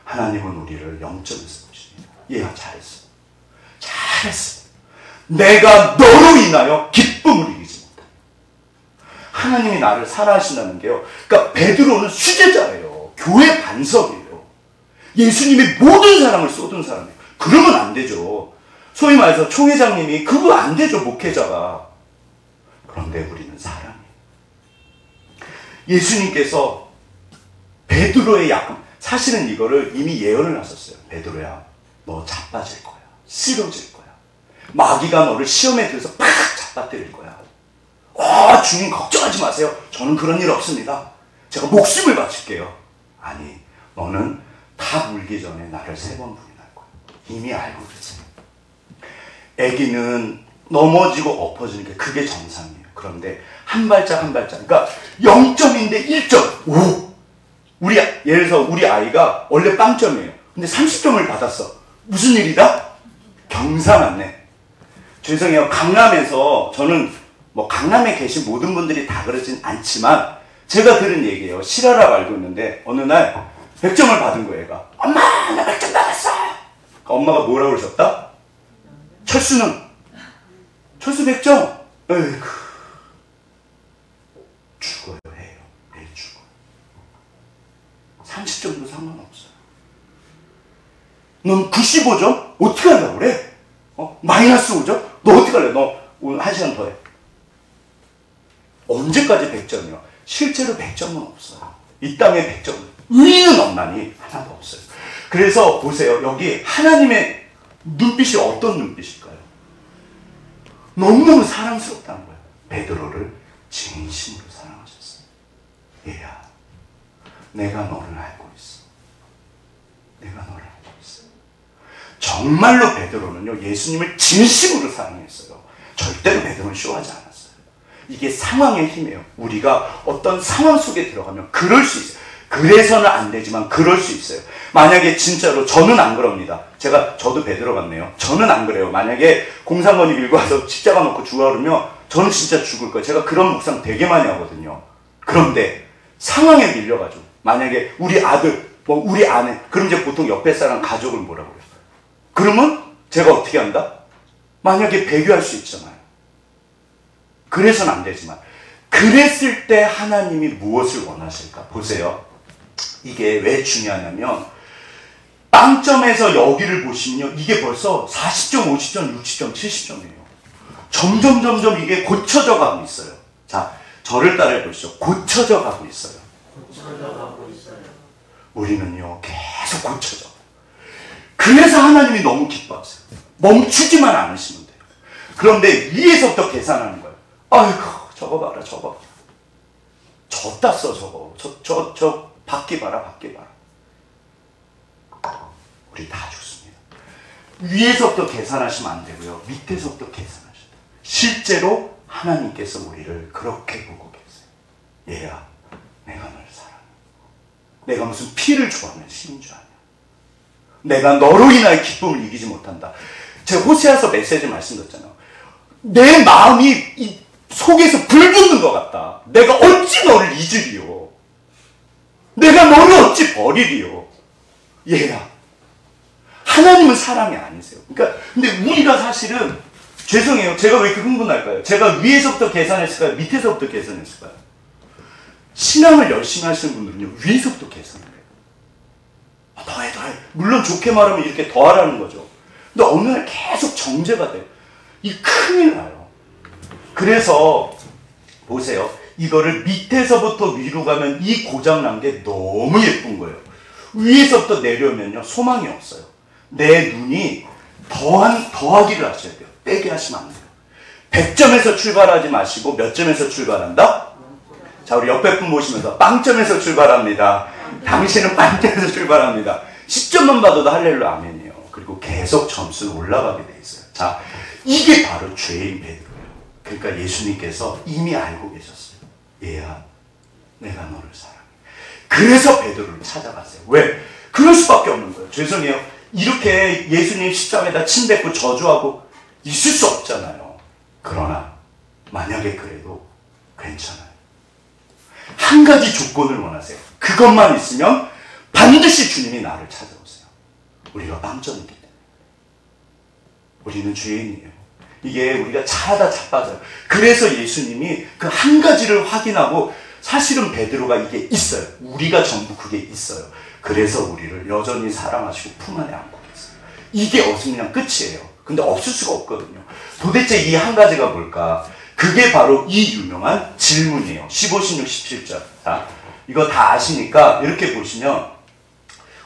하나님은 우리를 0점에서 보십니다. 얘가 잘했어. 내가 너로 인하여 기쁨을 이기지 못한다. 하나님이 나를 사랑하신다는 게요, 그러니까 베드로는 수제자예요. 교회 반석이에요. 예수님이 모든 사랑을 쏟은 사람이에요. 그러면 안 되죠. 소위 말해서 총회장님이 그거 안 되죠, 목회자가. 그런데 우리는 사랑이에요. 예수님께서 베드로의 약간, 사실은 이거를 이미 예언을 하셨어요. 베드로야, 너 자빠질 거야. 쓰러질 거야. 마귀가 너를 시험에 들어서 팍 잡아뜨릴 거야. 주님 걱정하지 마세요. 저는 그런 일 없습니다. 제가 목숨을 바칠게요. 아니, 너는 다 물기 전에 나를 3번 부인할 거야. 이미 알고 계세요. 아기는 넘어지고 엎어지는 게 그게 정상이에요. 그런데 한 발짝, 그러니까 0점인데 1점. 오! 예를 들어서 우리 아이가 원래 빵점이에요. 근데 30점을 받았어. 무슨 일이다? 경사났네. 죄송해요. 강남에서, 저는 뭐 강남에 계신 모든 분들이 다 그러진 않지만 제가 들은 얘기예요. 실화라고 알고 있는데 어느 날 100점을 받은 거예요. 얘가. 엄마, 나 100점 받았어. 엄마가 뭐라고 그러셨다? 철수는? 철수 100점? 에이구. 죽어요, 해요. 내일 죽어요. 30점도 상관없어요. 넌 95점? 어떻게 하려고 그래? 마이너스 5점? 너 어떻게 할래? 너 오늘 1시간 더 해. 언제까지 100점이요? 실제로 100점은 없어요. 이 땅에 100점, 의인은 없나니 하나도 없어요. 그래서 보세요. 여기 하나님의 눈빛이 어떤 눈빛일까요? 너무너무 사랑스럽다는 거예요. 베드로를 진심으로 사랑하셨어요. 얘야, 내가 너를 알고 있어. 내가 너를 알고 있어. 정말로 베드로는요, 예수님을 진심으로 사랑했어요. 절대로 베드로는 쇼하지 않았어요. 이게 상황의 힘이에요. 우리가 어떤 상황 속에 들어가면 그럴 수 있어요. 그래서는 안 되지만 그럴 수 있어요. 만약에 진짜로, 저는 안 그럽니다. 저도 베드로 같네요. 저는 안 그래요. 만약에 공산권이 밀고 와서 십자가 놓고 죽어 그러면 저는 진짜 죽을 거예요. 제가 그런 묵상 되게 많이 하거든요. 그런데 상황에 밀려가지고, 만약에 우리 아들, 우리 아내, 그럼 이제 보통 옆에 사람 가족을 뭐라고 그래요? 그러면 제가 어떻게 한다? 만약에 배교할 수 있잖아요. 그래서는 안 되지만, 그랬을 때 하나님이 무엇을 원하실까? 보세요. 이게 왜 중요하냐면, 빵점에서 여기를 보시면요, 이게 벌써 40점, 50점, 60점, 70점이에요. 점점 이게 고쳐져 가고 있어요. 자, 저를 따라해 보시죠. 고쳐져 가고 있어요. 우리는요, 계속 고쳐져. 그래서 하나님이 너무 기뻐하세요. 멈추지만 않으시면 돼요. 그런데 위에서부터 계산하는 거예요. 아이고, 저거 봐라, 저거. 저 땄어, 저거. 저 밖에 봐라, 밖에 봐라. 우리 다 죽습니다. 위에서부터 계산하시면 안 되고요. 밑에서부터 계산하셔야 돼요. 실제로 하나님께서 우리를 그렇게 보고 계세요. 얘야, 내가 널 사랑해. 내가 무슨 피를 좋아하는 신인 줄 아냐. 내가 너로 인하여 기쁨을 이기지 못한다. 제가 호세아서 메시지 말씀드렸잖아요. 내 마음이 이 속에서 불 붙는 것 같다. 내가 어찌 너를 잊으리요. 내가 너를 어찌 버리리요. 얘야, 하나님은 사랑이 아니세요. 그러니까 근데 우리가 사실은, 죄송해요. 제가 왜 이렇게 흥분할까요? 제가 위에서부터 계산했을까요? 밑에서부터 계산했을까요? 신앙을 열심히 하시는 분들은요, 위에서부터 계산해요. 더해. 물론 좋게 말하면 이렇게 더하라는 거죠. 근데 어느 날 계속 정제가 돼요. 이 큰일 나요. 그래서 보세요. 이거를 밑에서부터 위로 가면 이 고장난 게 너무 예쁜 거예요. 위에서부터 내려오면요, 소망이 없어요. 내 눈이 더하기를 하셔야 돼요. 빼게 하시면 안 돼요. 100점에서 출발하지 마시고 몇 점에서 출발한다? 자, 우리 옆에 분 보시면서 빵점에서 출발합니다. 당신은 빵점에서 출발합니다. 10점만 받아도 할렐루야 아멘이에요. 그리고 계속 점수는 올라가게 돼 있어요. 자, 이게 바로 죄인 베드로예요. 그러니까 예수님께서 이미 알고 계셨어요. 얘야, 내가 너를 사랑해. 그래서 베드로를 찾아갔어요. 왜? 그럴 수밖에 없는 거예요. 죄송해요. 이렇게 예수님 십자가에다 침 뱉고 저주하고 있을 수 없잖아요. 그러나 만약에 그래도 괜찮아요. 한 가지 조건을 원하세요. 그것만 있으면 반드시 주님이 나를 찾아오세요. 우리가 빵점이기 때문에. 우리는 죄인이에요. 이게 우리가 잘하다 자빠져요. 그래서 예수님이 그 한 가지를 확인하고 사실은 베드로가 이게 있어요. 우리가 전부 그게 있어요. 그래서 우리를 여전히 사랑하시고 품 안에 안고 계세요. 이게 없으면 그냥 끝이에요. 근데 없을 수가 없거든요. 도대체 이 한 가지가 뭘까? 그게 바로 이 유명한 질문이에요. 15, 16, 17절. 자, 이거 다 아시니까 이렇게 보시면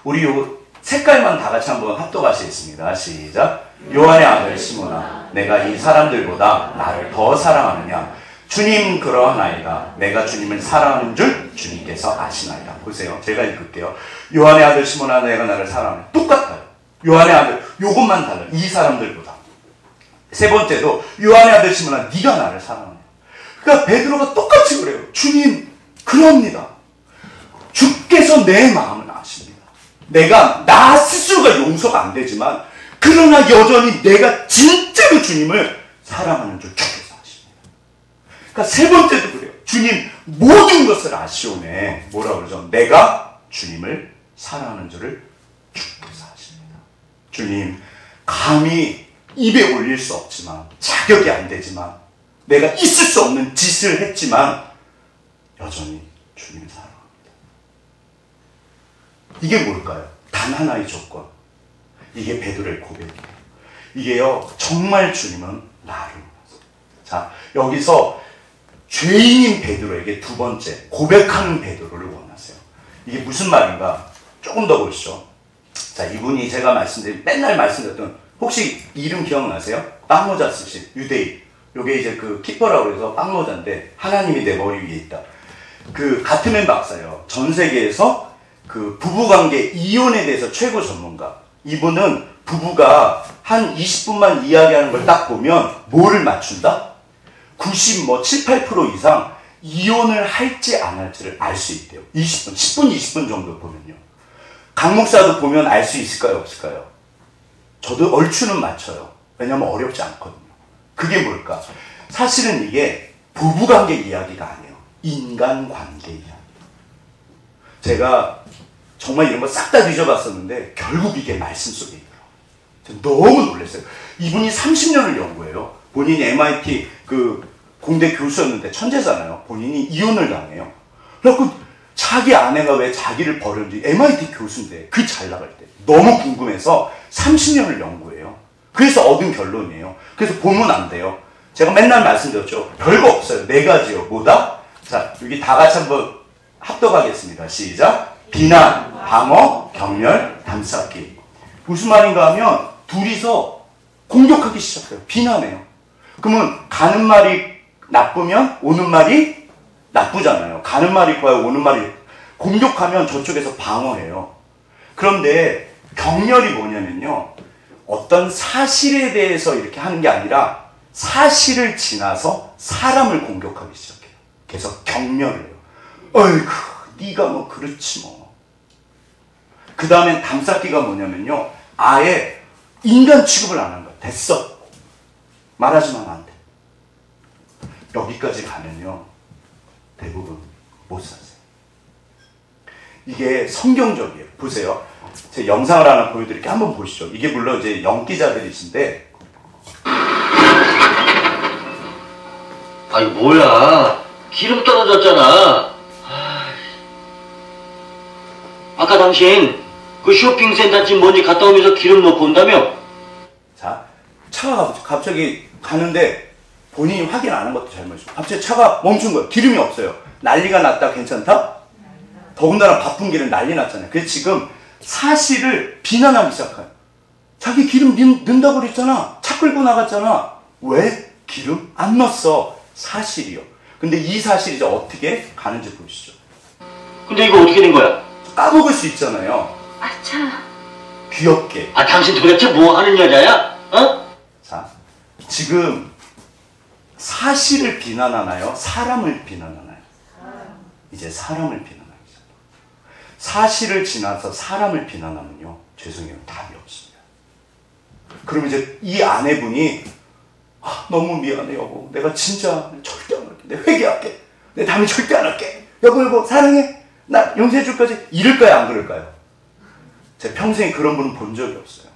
우리 요 색깔만 다 같이 한번 합독하시겠습니다. 시작. 요한의 아들 시몬아, 내가 이 사람들보다 나를 더 사랑하느냐? 주님 그러하나이다. 내가 주님을 사랑하는 줄 주님께서 아시나이다. 보세요. 제가 읽을게요. 요한의 아들 시몬아, 내가 나를 사랑하느냐? 똑같아요. 요한의 아들, 요것만 달라요. 이 사람들보다. 세 번째도 요한의 아들 시몬아, 네가 나를 사랑하느냐? 그러니까 베드로가 똑같이 그래요. 주님, 그럽니다. 주께서 내 마음을 아십니다. 내가 나 스스로가 용서가 안 되지만 그러나 여전히 내가 진짜로 주님을 사랑하는 줄 주께서 아십니다. 그러니까 세 번째도 그래요. 주님 모든 것을 아시오네. 뭐라고 그러죠? 내가 주님을 사랑하는 줄을 주께서 아십니다. 주님 감히 입에 올릴 수 없지만 자격이 안 되지만 내가 있을 수 없는 짓을 했지만 여전히 주님을 사랑합니다. 이게 뭘까요? 단 하나의 조건. 이게 베드로의 고백이에요. 이게요, 정말 주님은 나를 원하세요. 자, 여기서 죄인인 베드로에게 두 번째, 고백하는 베드로를 원하세요. 이게 무슨 말인가? 조금 더 보시죠. 자, 이분이 제가 맨날 말씀드렸던, 혹시 이름 기억나세요? 빵모자 쓰신 유대인. 요게 이제 그 키퍼라고 해서 빵모자인데, 하나님이 내 머리 위에 있다. 그 가트맨 박사예요. 전 세계에서 그 부부관계 이혼에 대해서 최고 전문가. 이분은 부부가 한 20분만 이야기하는 걸 딱 보면 뭐를 맞춘다? 7, 8% 이상 이혼을 할지 안 할지를 알 수 있대요. 20분, 10분, 20분 정도 보면요. 강 목사도 보면 알 수 있을까요? 없을까요? 저도 얼추는 맞춰요. 왜냐면 어렵지 않거든요. 그게 뭘까? 사실은 이게 부부관계 이야기가 아니에요. 인간관계 이야기. 제가 정말 이런 거 싹 다 뒤져봤었는데 결국 이게 말씀 속에 있더라고요. 너무 놀랐어요. 이분이 30년을 연구해요. 본인이 MIT 그 공대 교수였는데 천재잖아요. 본인이 이혼을 당해요. 그래갖고 자기 아내가 왜 자기를 버렸는지, MIT 교수인데 그 잘 나갈 때 너무 궁금해서 30년을 연구해요. 그래서 얻은 결론이에요. 그래서 보면 안 돼요. 제가 맨날 말씀드렸죠. 별거 없어요. 네 가지요. 뭐다? 자, 여기 다 같이 한번 합독하겠습니다. 시작. 비난, 방어, 경멸, 담쌓기. 무슨 말인가 하면 둘이서 공격하기 시작해요. 비난해요. 그러면 가는 말이 나쁘면 오는 말이 나쁘잖아요. 가는 말이 좋아요, 오는 말이. 공격하면 저쪽에서 방어해요. 그런데 경멸이 뭐냐면요, 어떤 사실에 대해서 이렇게 하는 게 아니라 사실을 지나서 사람을 공격하기 시작해요. 그래서 경멸을 해요. 어이구, 네가 뭐 그렇지 뭐. 그 다음엔 담쌓기가 뭐냐면요, 아예 인간 취급을 안 하는 거야. 됐어, 말하지만 안 돼. 여기까지 가면요 대부분 못 사세요. 이게 성경적이에요. 보세요. 제 영상을 하나 보여드릴게요. 한번 보시죠. 이게 물론 이제 영기자들이신데. 아니 뭐야, 기름 떨어졌잖아. 아까 당신 그 쇼핑센터쯤 먼지 갔다 오면서 기름 넣고 온다며? 자, 차가 갑자기 가는데 본인이 확인 안 한 것도 잘못이고 갑자기 차가 멈춘 거예요. 기름이 없어요. 난리가 났다. 괜찮다? 더군다나 바쁜 길은 난리 났잖아요. 그래서 지금 사실을 비난하기 시작해요. 자기 기름 넣는다고 그랬잖아. 차 끌고 나갔잖아. 왜? 기름 안 넣었어. 사실이요. 근데 이 사실이 이제 어떻게 가는지 보시죠. 근데 이거 어떻게 된 거야? 까먹을 수 있잖아요. 아차. 귀엽게. 아, 당신 도대체 뭐 하는 여자야? 어? 자, 지금 사실을 비난하나요? 사람을 비난하나요? 이제 사람을 비난하죠. 사실을 지나서 사람을 비난하면요, 죄송해요, 답이 없습니다. 그럼 이제 이 아내분이 너무 미안해 여보, 내가 진짜 절대 안 할게, 내가 회개할게, 내 다음에 절대 안 할게, 여보 사랑해, 나 용서해 줄 거지? 이럴까요, 안 그럴까요? 제가 평생에 그런 분은 본 적이 없어요.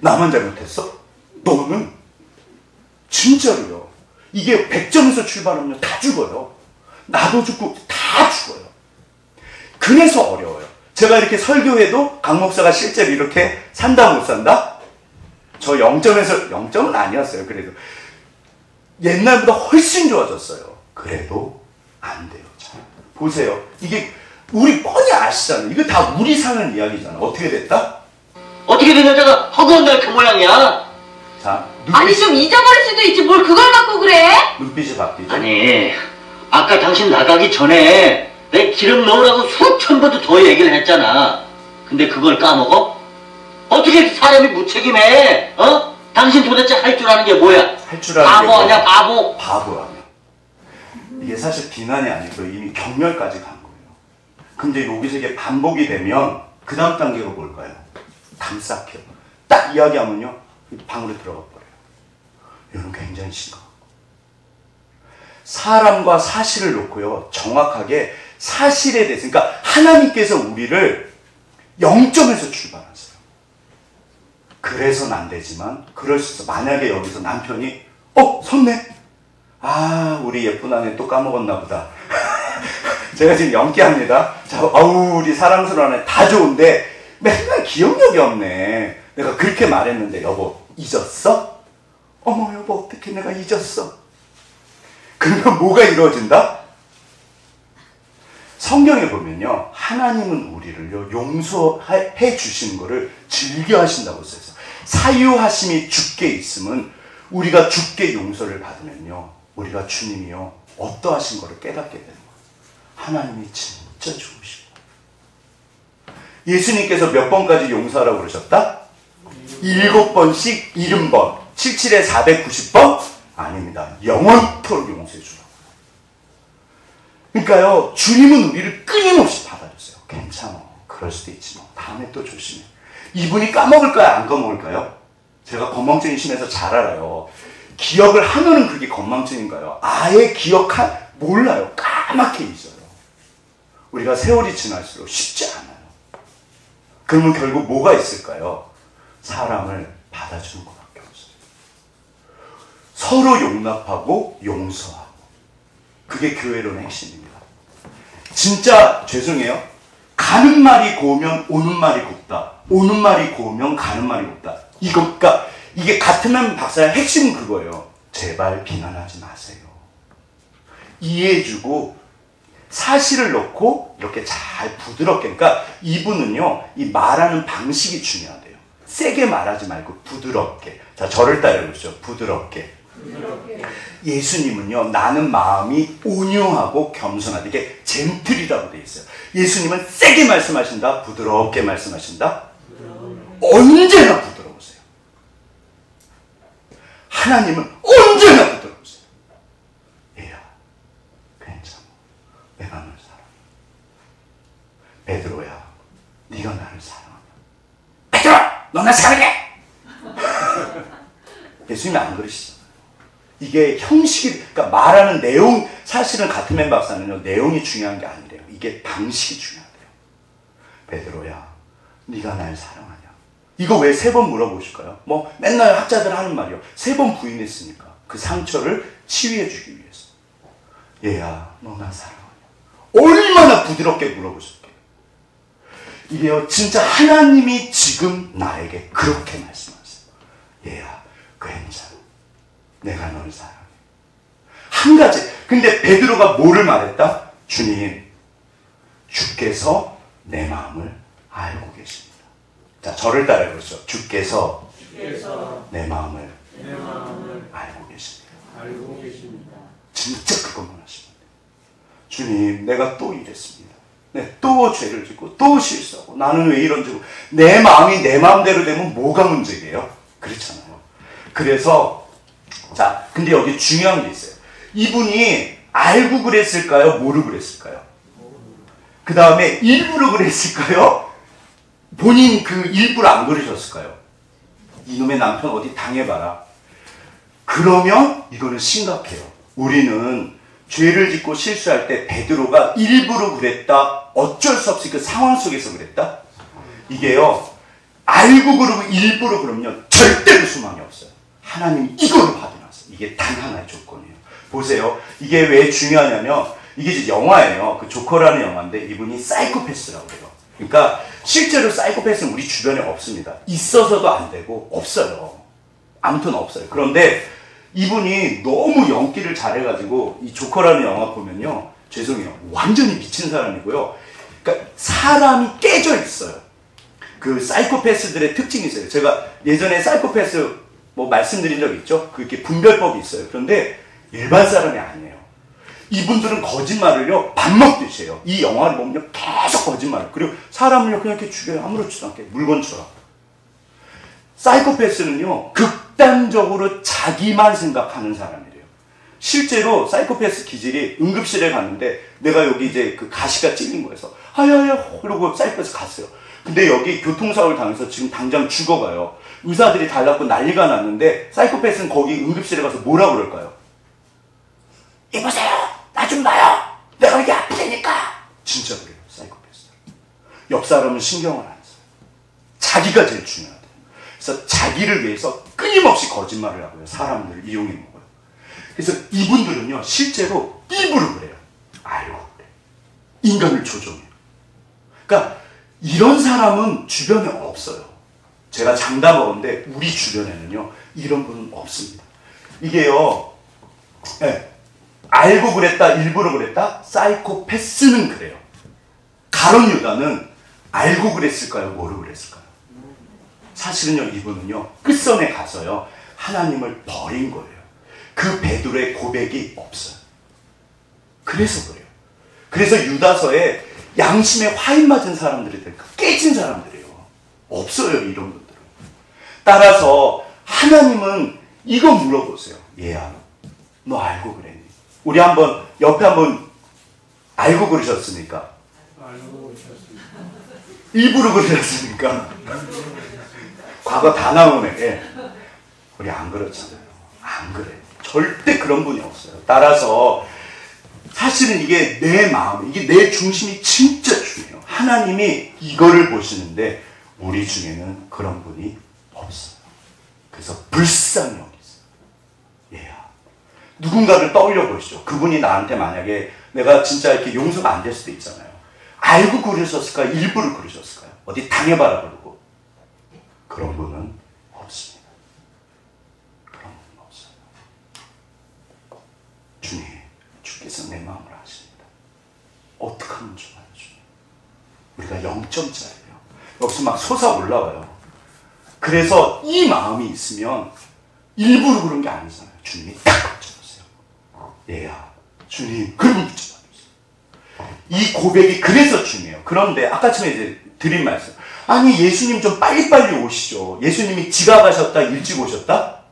나만 잘못했어? 너는? 진짜로요. 이게 100점에서 출발하면 다 죽어요. 나도 죽고 다 죽어요. 그래서 어려워요. 제가 이렇게 설교해도 강 목사가 실제로 이렇게 산다 못 산다? 저 0점에서 0점은 아니었어요. 그래도 옛날보다 훨씬 좋아졌어요. 그래도 안 돼요. 자, 보세요. 이게 우리 뻔히 아시잖아요. 이거 다 우리 사는 이야기잖아. 어떻게 됐다? 어떻게 된 여자가 허구한 날 그 모양이야? 자, 아니 좀 잊어버릴 수도 있지 뭘 그걸 갖고 그래? 눈빛이 바뀌죠. 아니, 아까 당신 나가기 전에 내 기름 넣으라고 수천 번도 더 얘기를 했잖아. 근데 그걸 까먹어? 어떻게 사람이 무책임해? 어? 당신 도대체 할 줄 아는 게 뭐야? 할 줄 아는 바보 게 아니야, 바보? 바보라며. 이게 사실 비난이 아니고 이미 경멸까지 간 거예요. 근데 여기서 이게 반복이 되면 그 다음 단계가 뭘까요? 담쌓게요. 딱 이야기하면요, 방으로 들어가 버려요. 이건 굉장히 심각하고. 사람과 사실을 놓고요, 정확하게 사실에 대해서, 그러니까 하나님께서 우리를 0점에서 출발하세요. 그래서는 안 되지만 그럴 수 있어. 만약에 여기서 남편이 섰네? 우리 예쁜 아내 또 까먹었나 보다. 제가 지금 연기합니다. 자, 우리 사랑스러운 아내 다 좋은데 맨날 기억력이 없네. 내가 그렇게 말했는데 여보 잊었어? 어머 여보 어떻게 내가 잊었어? 그러면 뭐가 이루어진다? 성경에 보면요, 하나님은 우리를요 용서해 주시는 것을 즐겨 하신다고 써있어요. 사유하심이 주께 있으면 우리가 주께 용서를 받으면요, 우리가 주님이요 어떠하신 것을 깨닫게 되는 거예요. 하나님이 진짜 좋으시고. 예수님께서 몇 번까지 용서하라고 그러셨다? 7번씩 70번. 77에 490번? 아닙니다. 영원토록 용서해 주라고. 그러니까요, 주님은 우리를 끊임없이 받아주세요. 괜찮아. 그럴 수도 있지 뭐. 다음에 또 조심해. 이분이 까먹을까요? 안 까먹을까요? 제가 건망증이 심해서 잘 알아요. 기억을 하면은 그게 건망증인가요? 아예 몰라요. 까맣게 잊어요. 우리가 세월이 지날수록 쉽지 않아요. 그러면 결국 뭐가 있을까요? 사람을 받아주는 것밖에 없어요. 서로 용납하고 용서하고. 그게 교회론의 핵심입니다. 진짜 죄송해요. 가는 말이 고우면 오는 말이 곱다. 오는 말이 고우면 가는 말이 곱다. 그러니까 이게 같으면 박사의 핵심은 그거예요. 제발 비난하지 마세요. 이해해주고 사실을 놓고 이렇게 잘 부드럽게. 그러니까 이분은요, 이 말하는 방식이 중요하대요. 세게 말하지 말고 부드럽게. 자, 저를 따라해보시죠. 부드럽게. 예수님은요, 나는 마음이 온유하고 겸손하다. 이게 젠틀이라고 되어 있어요. 예수님은 세게 말씀하신다, 부드럽게 말씀하신다. 언제나 부드러우세요. 하나님은 언제나 부드러우세요. 얘야, 괜찮아. 내가 널 사랑해. 베드로야, 네가 나를 사랑하냐? 베드로, 너 나 사랑해! 예수님이 안 그러시죠. 이게 형식이, 그러니까 말하는 내용, 사실은 같은 박사는요, 내용이 중요한 게 아니래요. 이게 방식이 중요하대요. 베드로야, 네가 날 사랑하냐? 이거 왜 3번 물어보실까요? 뭐 맨날 학자들 하는 말이요. 3번 부인했으니까 그 상처를 치유해 주기 위해서. 얘야, 너 나 사랑하냐? 얼마나 부드럽게 물어보실게요. 이게요, 진짜 하나님이 지금 나에게 그렇게 말씀하세요. 얘야, 괜찮아. 내가 너를 사랑해. 한 가지. 근데 베드로가 뭐를 말했다? 주님, 주께서 내 마음을 알고 계십니다. 자, 자, 저를 따라해 보시죠. 주께서 내 마음을 알고 계십니다. 진짜 그것만 하시면 돼요. 주님, 내가 또 이랬습니다. 네, 또 죄를 짓고 또 실수하고 나는 왜 이런지. 내 마음이 내 마음대로 되면 뭐가 문제예요? 그렇잖아요. 그래서 자, 근데 여기 중요한 게 있어요. 이분이 알고 그랬을까요? 모르고 그랬을까요? 그 다음에 일부러 그랬을까요? 본인 그 일부러 안 그러셨을까요? 이놈의 남편 어디 당해봐라. 그러면 이거는 심각해요. 우리는 죄를 짓고 실수할 때 베드로가 일부러 그랬다, 어쩔 수 없이 그 상황 속에서 그랬다? 이게요, 알고 그러고 일부러 그러면 절대로 소망이 없어요. 하나님 이걸로 받아놨어요. 이게 단 하나의 조건이에요. 보세요. 이게 왜 중요하냐면, 이게 이제 영화예요. 그 조커라는 영화인데 이분이 사이코패스라고 해요. 그러니까 실제로 사이코패스는 우리 주변에 없습니다. 있어서도 안 되고 없어요. 아무튼 없어요. 그런데 이분이 너무 연기를 잘해가지고 이 조커라는 영화 보면요, 죄송해요, 완전히 미친 사람이고요. 그러니까 사람이 깨져 있어요. 그 사이코패스들의 특징이 있어요. 제가 예전에 사이코패스 뭐 말씀드린 적 있죠? 그렇게 분별법이 있어요. 그런데 일반 사람이 아니에요. 이분들은 거짓말을요, 밥 먹듯이 해요. 이 영화를 보면요, 계속 거짓말을. 그리고 사람을요, 그냥 이렇게 죽여요. 아무렇지도 않게. 물건처럼. 사이코패스는요, 극단적으로 자기만 생각하는 사람이래요. 실제로 사이코패스 기질이 응급실에 갔는데, 내가 여기 이제 그 가시가 찔린 거여서, 하야야, 그러고 사이코패스 갔어요. 근데 여기 교통사고를 당해서 지금 당장 죽어가요. 의사들이 달랐고 난리가 났는데, 사이코패스는 거기 응급실에 가서 뭐라 그럴까요? 이보세요! 나 좀 봐요! 내가 이게 아프다니까! 진짜 그래요, 사이코패스. 옆 사람은 신경을 안 써요. 자기가 제일 중요하대요. 그래서 자기를 위해서 끊임없이 거짓말을 하고요. 사람들을 이용해 먹어요. 그래서 이분들은요, 실제로 일부러 그래요. 알고 그래요. 인간을 조종해요. 그러니까 이런 사람은 주변에 없어요. 제가 장담하건대 우리 주변에는요, 이런 분은 없습니다. 이게요, 네, 알고 그랬다, 일부러 그랬다, 사이코패스는 그래요. 가룟 유다는 알고 그랬을까요? 모르고 그랬을까요? 사실은요, 이분은요, 끝선에 가서요, 하나님을 버린 거예요. 그 베드로의 고백이 없어요. 그래서 그래요. 그래서 유다서에 양심에 화인 맞은 사람들이 될까? 깨진 사람들이에요. 없어요, 이런 분들은. 따라서 하나님은 이거 물어보세요. 얘야, 너 알고 그랬니? 우리 한번 옆에 한번 알고 그러셨습니까? 알고 그러셨습니다. 일부러 그러셨습니까? 과거 다 나오네. 예. 우리 안 그렇잖아요. 안 그래. 절대 그런 분이 없어요. 따라서 사실은 이게 내 마음, 이게 내 중심이 진짜 중요해요. 하나님이 이거를 보시는데 우리 중에는 그런 분이 없어요. 그래서 불쌍히 여기세요. 얘야, 누군가를 떠올려 보시죠. 그분이 나한테 만약에 내가 진짜 이렇게 용서가 안 될 수도 있잖아요. 알고 그러셨을까요? 일부러 그러셨을까요? 어디 당해봐라 그러고. 그런 분은 없습니다. 그런 분은 없어요. 주님, 주께서 내 마음을 아십니다. 어떻게 하면 좋아요, 주님? 우리가 0점짜리예요. 여기서 막 솟아 올라와요. 그래서 이 마음이 있으면 일부러 그런 게 아니잖아요. 주님이 딱 붙여주세요. 얘야, 주님, 그러면 붙여주세요. 이 고백이 그래서 중요해요. 그런데 아까 전에 이제 드린 말씀. 아니, 예수님 좀 빨리빨리 오시죠. 예수님이 지각하셨다, 일찍 오셨다?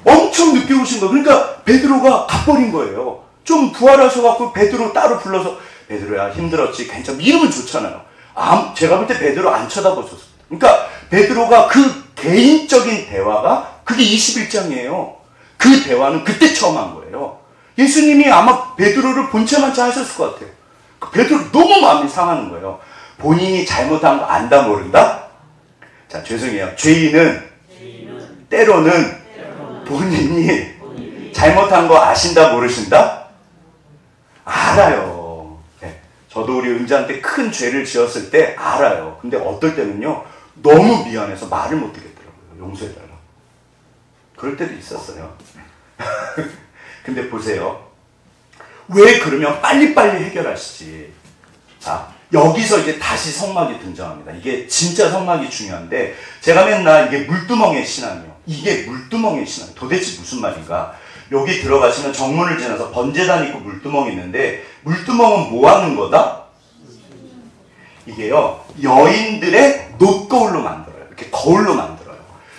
엄청 늦게 오신 거예요. 그러니까 베드로가 가버린 거예요. 좀 부활하셔갖고 베드로 따로 불러서, 베드로야, 힘들었지, 괜찮아. 이러면 좋잖아요. 제가 볼 때 베드로 안 쳐다보셨어요. 그러니까 베드로가 그 개인적인 대화가 그게 21장이에요. 그 대화는 그때 처음 한 거예요. 예수님이 아마 베드로를 본체만치 하셨을 것 같아요. 베드로 너무 마음이 상하는 거예요. 본인이 잘못한 거 안다 모른다? 자, 죄송해요. 죄인은 때로는 본인이 잘못한 거 아신다 모르신다? 알아요. 네. 저도 우리 은자한테 큰 죄를 지었을 때 알아요. 근데 어떨 때는요, 너무 미안해서 말을 못 듣겠더라고요. 용서해달라고. 그럴 때도 있었어요. 근데 보세요. 왜 그러면 빨리빨리 해결하시지? 자, 여기서 이제 다시 성막이 등장합니다. 이게 진짜 성막이 중요한데, 제가 맨날 이게 물두멍의 신앙이요. 이게 물두멍의 신앙. 도대체 무슨 말인가? 여기 들어가시면 정문을 지나서 번제단 있고 물두멍이 있는데, 물두멍은 뭐 하는 거다? 이게요, 여인들의 놋거울로 만들어요. 이렇게 거울로 만들어요.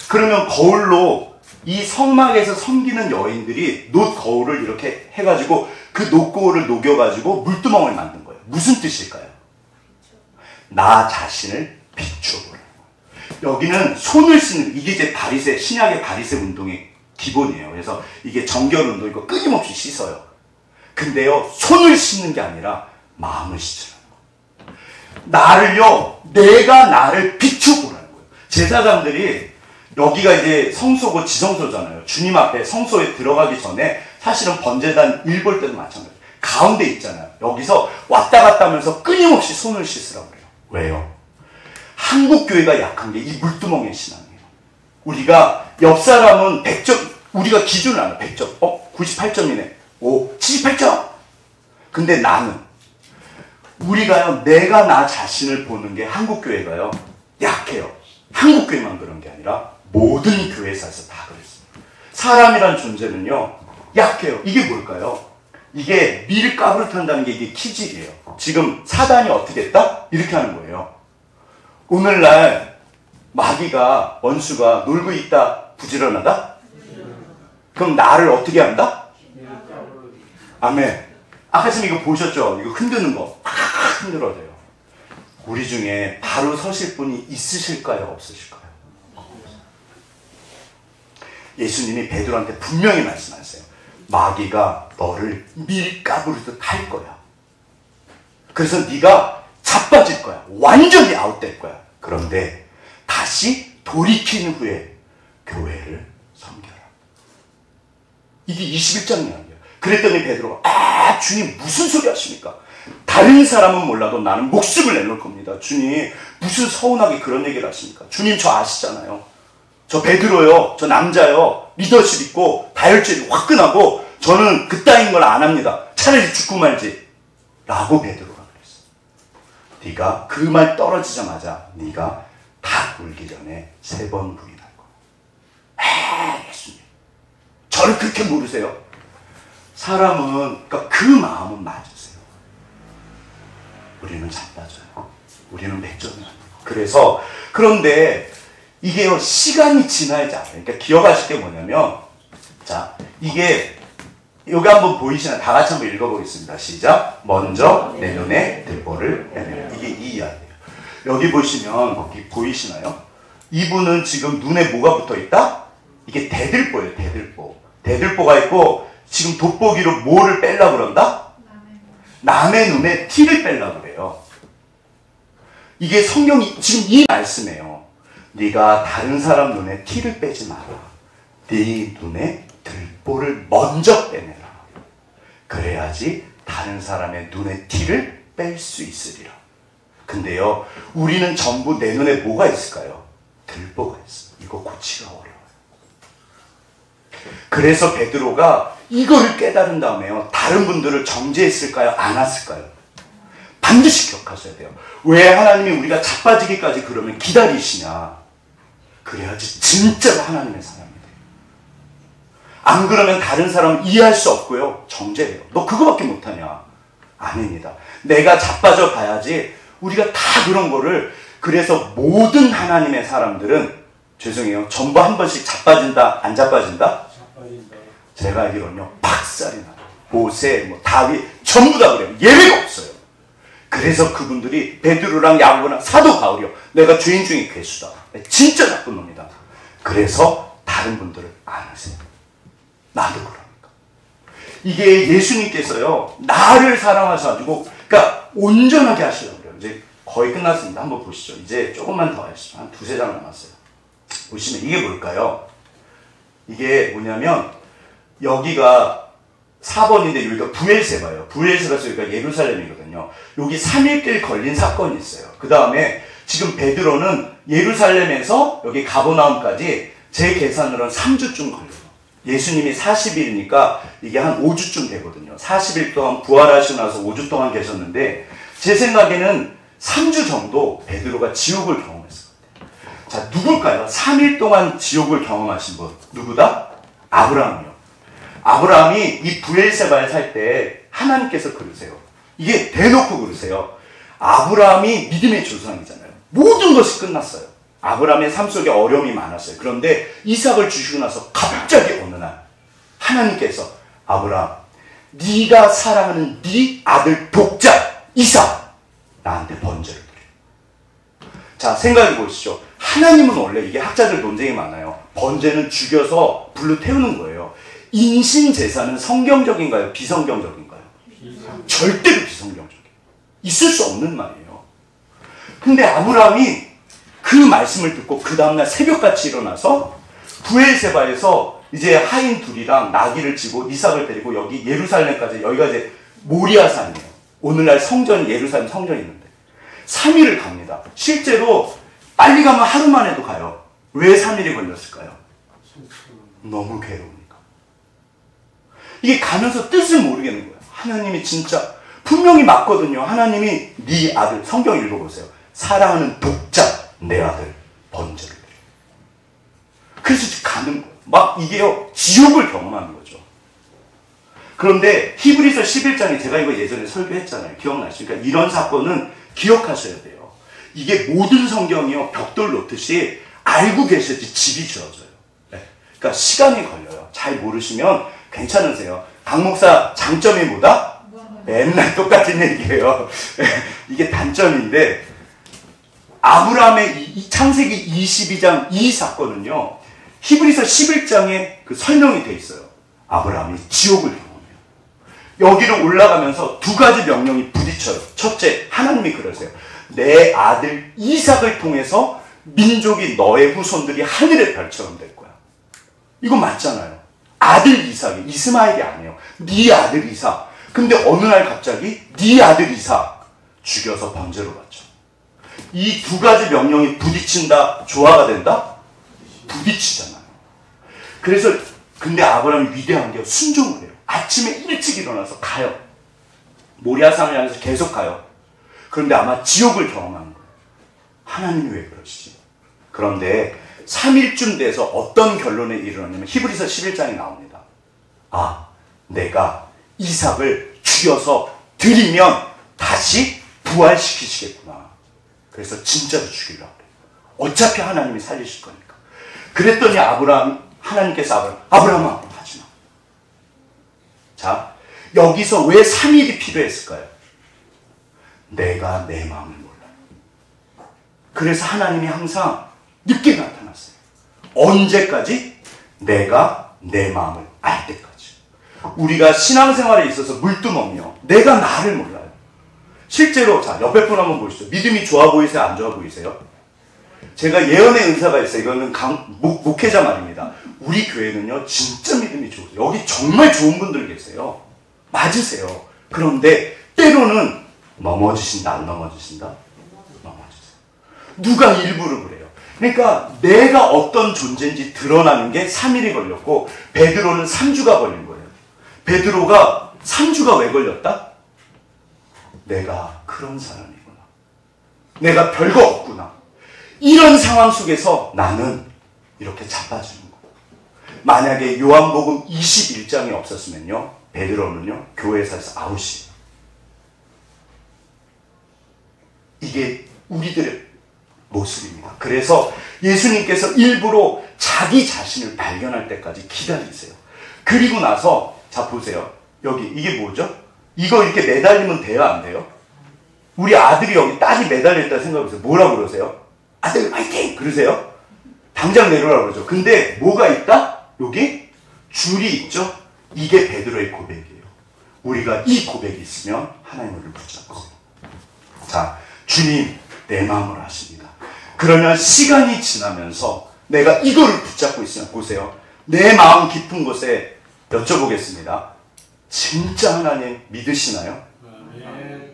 그러면 거울로 이 성막에서 섬기는 여인들이 놋거울을 이렇게 해가지고 그 놋거울을 녹여가지고 물두멍을 만든 거예요. 무슨 뜻일까요? 나 자신을 비추어보라는 거예요. 여기는 손을 쓰는, 이게 이제 바리새, 신약의 바리새 운동의 기본이에요. 그래서 이게 정결 운동, 이거 끊임없이 씻어요. 근데요, 손을 씻는 게 아니라 마음을 씻으라는 거예요. 나를요, 내가 나를 비추어보라는 거예요. 제사장들이 여기가 이제 성소고 지성소잖아요. 주님 앞에 성소에 들어가기 전에 사실은 번제단 일 볼 때도 마찬가지예요. 가운데 있잖아요. 여기서 왔다 갔다 하면서 끊임없이 손을 씻으라고 그래요. 왜요? 한국 교회가 약한 게 이 물두멍의 신앙이에요. 우리가 옆 사람은 100점, 우리가 기준을 알아요. 100점. 98점이네. 오, 78점. 근데 나는, 우리가요, 내가 나 자신을 보는 게 한국 교회가요, 약해요. 한국 교회만 그런 게 아니라 모든 교회사에서 다 그랬어요. 사람이란 존재는요, 약해요. 이게 뭘까요? 이게 밀가루를 탄다는 게 이게 키질이에요. 지금 사단이 어떻게 했다? 이렇게 하는 거예요. 오늘날 마귀가, 원수가 놀고 있다, 부지런하다? 그럼 나를 어떻게 한다? 아멘. 아까 지금 이거 보셨죠? 이거 흔드는 거. 팍 흔들어져요. 우리 중에 바로 서실 분이 있으실까요? 없으실까요? 예수님이 베드로한테 분명히 말씀하세요. 마귀가 너를 밀가루르듯 할 거야. 그래서 네가 자빠질 거야. 완전히 아웃될 거야. 그런데 다시 돌이킨 후에 교회를 섬겨라. 이게 21장 이야기예요. 그랬더니 베드로가 주님 무슨 소리 하십니까? 다른 사람은 몰라도 나는 목숨을 내놓을 겁니다. 주님 무슨 서운하게 그런 얘기를 하십니까? 주님 저 아시잖아요. 저 베드로요. 저 남자요. 리더십 있고 다혈질이 화끈하고 저는 그따윈 걸 안 합니다. 차라리 죽고 말지. 라고 베드로가 그랬어. 네가 그 말 떨어지자마자 네가 다 울기 전에 3번 부인할 거야. 예수님. 저를 그렇게 모르세요? 사람은 그러니까 그 마음은 맞으세요. 우리는 자빠져요. 우리는 맥점이 안 돼요. 그래서 그런데 이게요, 시간이 지나야지 알아요. 그러니까 기억하실 게 뭐냐면, 자, 이게, 여기 한번 보이시나요? 다 같이 한번 읽어보겠습니다. 시작. 먼저 내 눈에 들보를 헤매라. 이게 이 이야기예요. 여기 보시면, 거기 보이시나요? 이분은 지금 눈에 뭐가 붙어 있다? 이게 대들보예요, 대들보. 대들보가 있고, 지금 돋보기로 뭐를 빼려고 그런다? 남의 눈에 티를 빼려고 그래요. 이게 성경이 지금 이 말씀이에요. 네가 다른 사람 눈에 티를 빼지 마라. 네 눈에 들보를 먼저 빼내라. 그래야지 다른 사람의 눈에 티를 뺄 수 있으리라. 근데요, 우리는 전부 내 눈에 뭐가 있을까요? 들보가 있어요. 이거 고치기가 어려워요. 그래서 베드로가 이거를 깨달은 다음에요, 다른 분들을 정죄했을까요? 안 했을까요? 반드시 기억하셔야 돼요. 왜 하나님이 우리가 자빠지기까지 그러면 기다리시냐? 그래야지 진짜로 하나님의 사람이 돼요. 안 그러면 다른 사람은 이해할 수 없고요, 정죄해요. 너 그거밖에 못하냐? 아닙니다. 내가 자빠져 봐야지. 우리가 다 그런 거를, 그래서 모든 하나님의 사람들은, 죄송해요, 전부 한 번씩 자빠진다, 안 자빠진다? 자빠진다. 제가 알기로는요, 박살이 나요. 모세, 다윗, 전부 다 그래요. 예외가 없어요. 그래서 그분들이 베드로랑 야고보랑 사도 바울이요, 내가 죄인 중에 괴수다, 진짜 나쁜 놈이다. 그래서 다른 분들을 안 하세요. 나도 그러니까. 이게 예수님께서요, 나를 사랑하셔가지고, 그러니까 온전하게 하시려고 그래요. 이제 거의 끝났습니다. 한번 보시죠. 이제 조금만 더 하시죠. 한 2-3장 남았어요. 보시면 이게 뭘까요? 이게 뭐냐면, 여기가 4번인데 여기가 부엘세바예요. 부엘세바에서 여기가 예루살렘이거든요. 여기 3일길 걸린 사건이 있어요. 그 다음에 지금 베드로는 예루살렘에서 여기 가버나움까지 제 계산으로는 3주쯤 걸려요. 예수님이 40일이니까 이게 한 5주쯤 되거든요. 40일 동안 부활하시고 나서 5주 동안 계셨는데, 제 생각에는 3주 정도 베드로가 지옥을 경험했을 거예요. 자, 누굴까요? 3일 동안 지옥을 경험하신 분. 누구다? 아브라함이요. 아브라함이 이 브엘세바에 살 때 하나님께서 그러세요. 이게 대놓고 그러세요. 아브라함이 믿음의 조상이잖아요. 모든 것이 끝났어요. 아브라함의 삶 속에 어려움이 많았어요. 그런데 이삭을 주시고 나서 갑자기 어느 날 하나님께서 아브라함, 네가 사랑하는 네 아들 독자 이삭 나한테 번제를 드려. 자, 생각해 보시죠. 하나님은 원래 이게 학자들 논쟁이 많아요. 번제는 죽여서 불로 태우는 거예요. 인신제사는 성경적인가요? 비성경적인가요? 절대로 비성경적이에요. 있을 수 없는 말이에요. 근데 아브라함이 그 말씀을 듣고 그 다음날 새벽같이 일어나서 브엘세바에서 이제 하인 둘이랑 나귀를 치고 이삭을 데리고 여기 예루살렘까지, 여기가 이제 모리아산이에요. 오늘날 성전이, 예루살렘 성전이 있는데 3일을 갑니다. 실제로 빨리 가면 하루 만에도 가요. 왜 3일이 걸렸을까요? 너무 괴로우니까. 이게 가면서 뜻을 모르겠는 거예요. 하나님이 진짜 분명히 맞거든요. 하나님이 네 아들, 성경 읽어보세요. 사랑하는 독자 내 아들 번제를 드려. 그래서 가는 거예요. 막 이게요, 지옥을 경험하는 거죠. 그런데 히브리서 11장에 제가 이거 예전에 설교했잖아요. 기억나십니까? 이런 사건은 기억하셔야 돼요. 이게 모든 성경이요, 벽돌 놓듯이 알고 계셔야지 집이 지어져요. 네. 그러니까 시간이 걸려요. 잘 모르시면 괜찮으세요. 강 목사 장점이 뭐다? 맨날 똑같은 얘기예요. 이게 단점인데, 아브라함의 이 창세기 22장 이 사건은요, 히브리서 11장에 그 설명이 돼 있어요. 아브라함이 지옥을 경험해요. 여기로 올라가면서 두 가지 명령이 부딪혀요. 첫째, 하나님이 그러세요. 내 아들 이삭을 통해서 민족이 너의 후손들이 하늘의 별처럼 될 거야. 이거 맞잖아요. 아들 이삭이, 이스마엘이 아니에요. 네 아들 이삭. 근데 어느 날 갑자기 네 아들 이삭 죽여서 번제로 바쳐. 이 두 가지 명령이 부딪힌다, 조화가 된다? 부딪히잖아요. 그래서 근데 아브라함이 위대한 게 순종을 해요. 아침에 일찍 일어나서 가요. 모리아산을 향해서 계속 가요. 그런데 아마 지옥을 경험한 거예요. 하나님이 왜 그러시지? 그런데 3일쯤 돼서 어떤 결론에 이르렀냐면 히브리서 11장에 나옵니다. 아, 내가 이삭을 죽여서 드리면 다시 부활시키시겠구나. 그래서 진짜로 죽이려고 그래요. 어차피 하나님이 살리실 거니까. 그랬더니 하나님께서 아브라함아, 하지 마. 자, 여기서 왜 3일이 필요했을까요? 내가 내 마음을 몰라요. 그래서 하나님이 항상 늦게 나타났어요. 언제까지? 내가 내 마음을 알 때까지. 우리가 신앙생활에 있어서 물두멍이요, 내가 나를 몰라요. 실제로, 자, 옆에 분 한번 보시죠. 믿음이 좋아 보이세요? 안 좋아 보이세요? 제가 예언의 은사가 있어요. 이거는 목회자 말입니다. 우리 교회는요, 진짜 믿음이 좋으세요. 여기 정말 좋은 분들 계세요. 맞으세요. 그런데 때로는 넘어지신다, 안 넘어지신다? 넘어지세요. 누가 일부러 그래요. 그러니까 내가 어떤 존재인지 드러나는 게 3일이 걸렸고, 베드로는 3주가 걸린 거예요. 베드로가 3주가 왜 걸렸다? 내가 그런 사람이구나. 내가 별거 없구나. 이런 상황 속에서 나는 이렇게 자빠지는 거예요. 만약에 요한복음 21장이 없었으면요, 베드로는요, 교회에서 아웃이에요. 이게 우리들의 모습입니다. 그래서 예수님께서 일부러 자기 자신을 발견할 때까지 기다리세요. 그리고 나서, 자, 보세요. 여기, 이게 뭐죠? 이거 이렇게 매달리면 돼요, 안 돼요? 우리 아들이 여기 딸이 매달렸다 생각해보세요. 뭐라고 그러세요? 아들 화이팅! 그러세요? 당장 내려오라고 그러죠. 근데 뭐가 있다? 여기 줄이 있죠? 이게 베드로의 고백이에요. 우리가 이 고백이 있으면 하나님 우리를 붙잡고 있어요. 자, 주님 내 마음을 아십니다. 그러면 시간이 지나면서 내가 이거를 붙잡고 있으면, 보세요. 내 마음 깊은 곳에 여쭤보겠습니다. 진짜 하나님 믿으시나요? 아멘.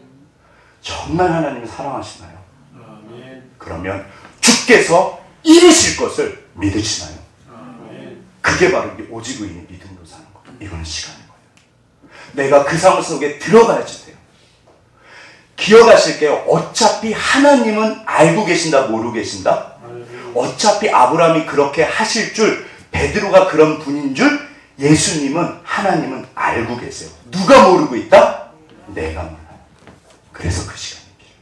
정말 하나님을 사랑하시나요? 아멘. 그러면 주께서 이루실 것을 믿으시나요? 아멘. 그게 바로 오직 의인의 믿음으로 사는 거예요. 이거는 시간인 거예요. 내가 그 상황 속에 들어가야지 돼요. 기억하실게요. 어차피 하나님은 알고 계신다, 모르고 계신다? 어차피 아브라함이 그렇게 하실 줄, 베드로가 그런 분인 줄, 예수님은, 하나님은 알고 계세요. 누가 모르고 있다? 내가 몰라요. 그래서 그 시간이 필요해요.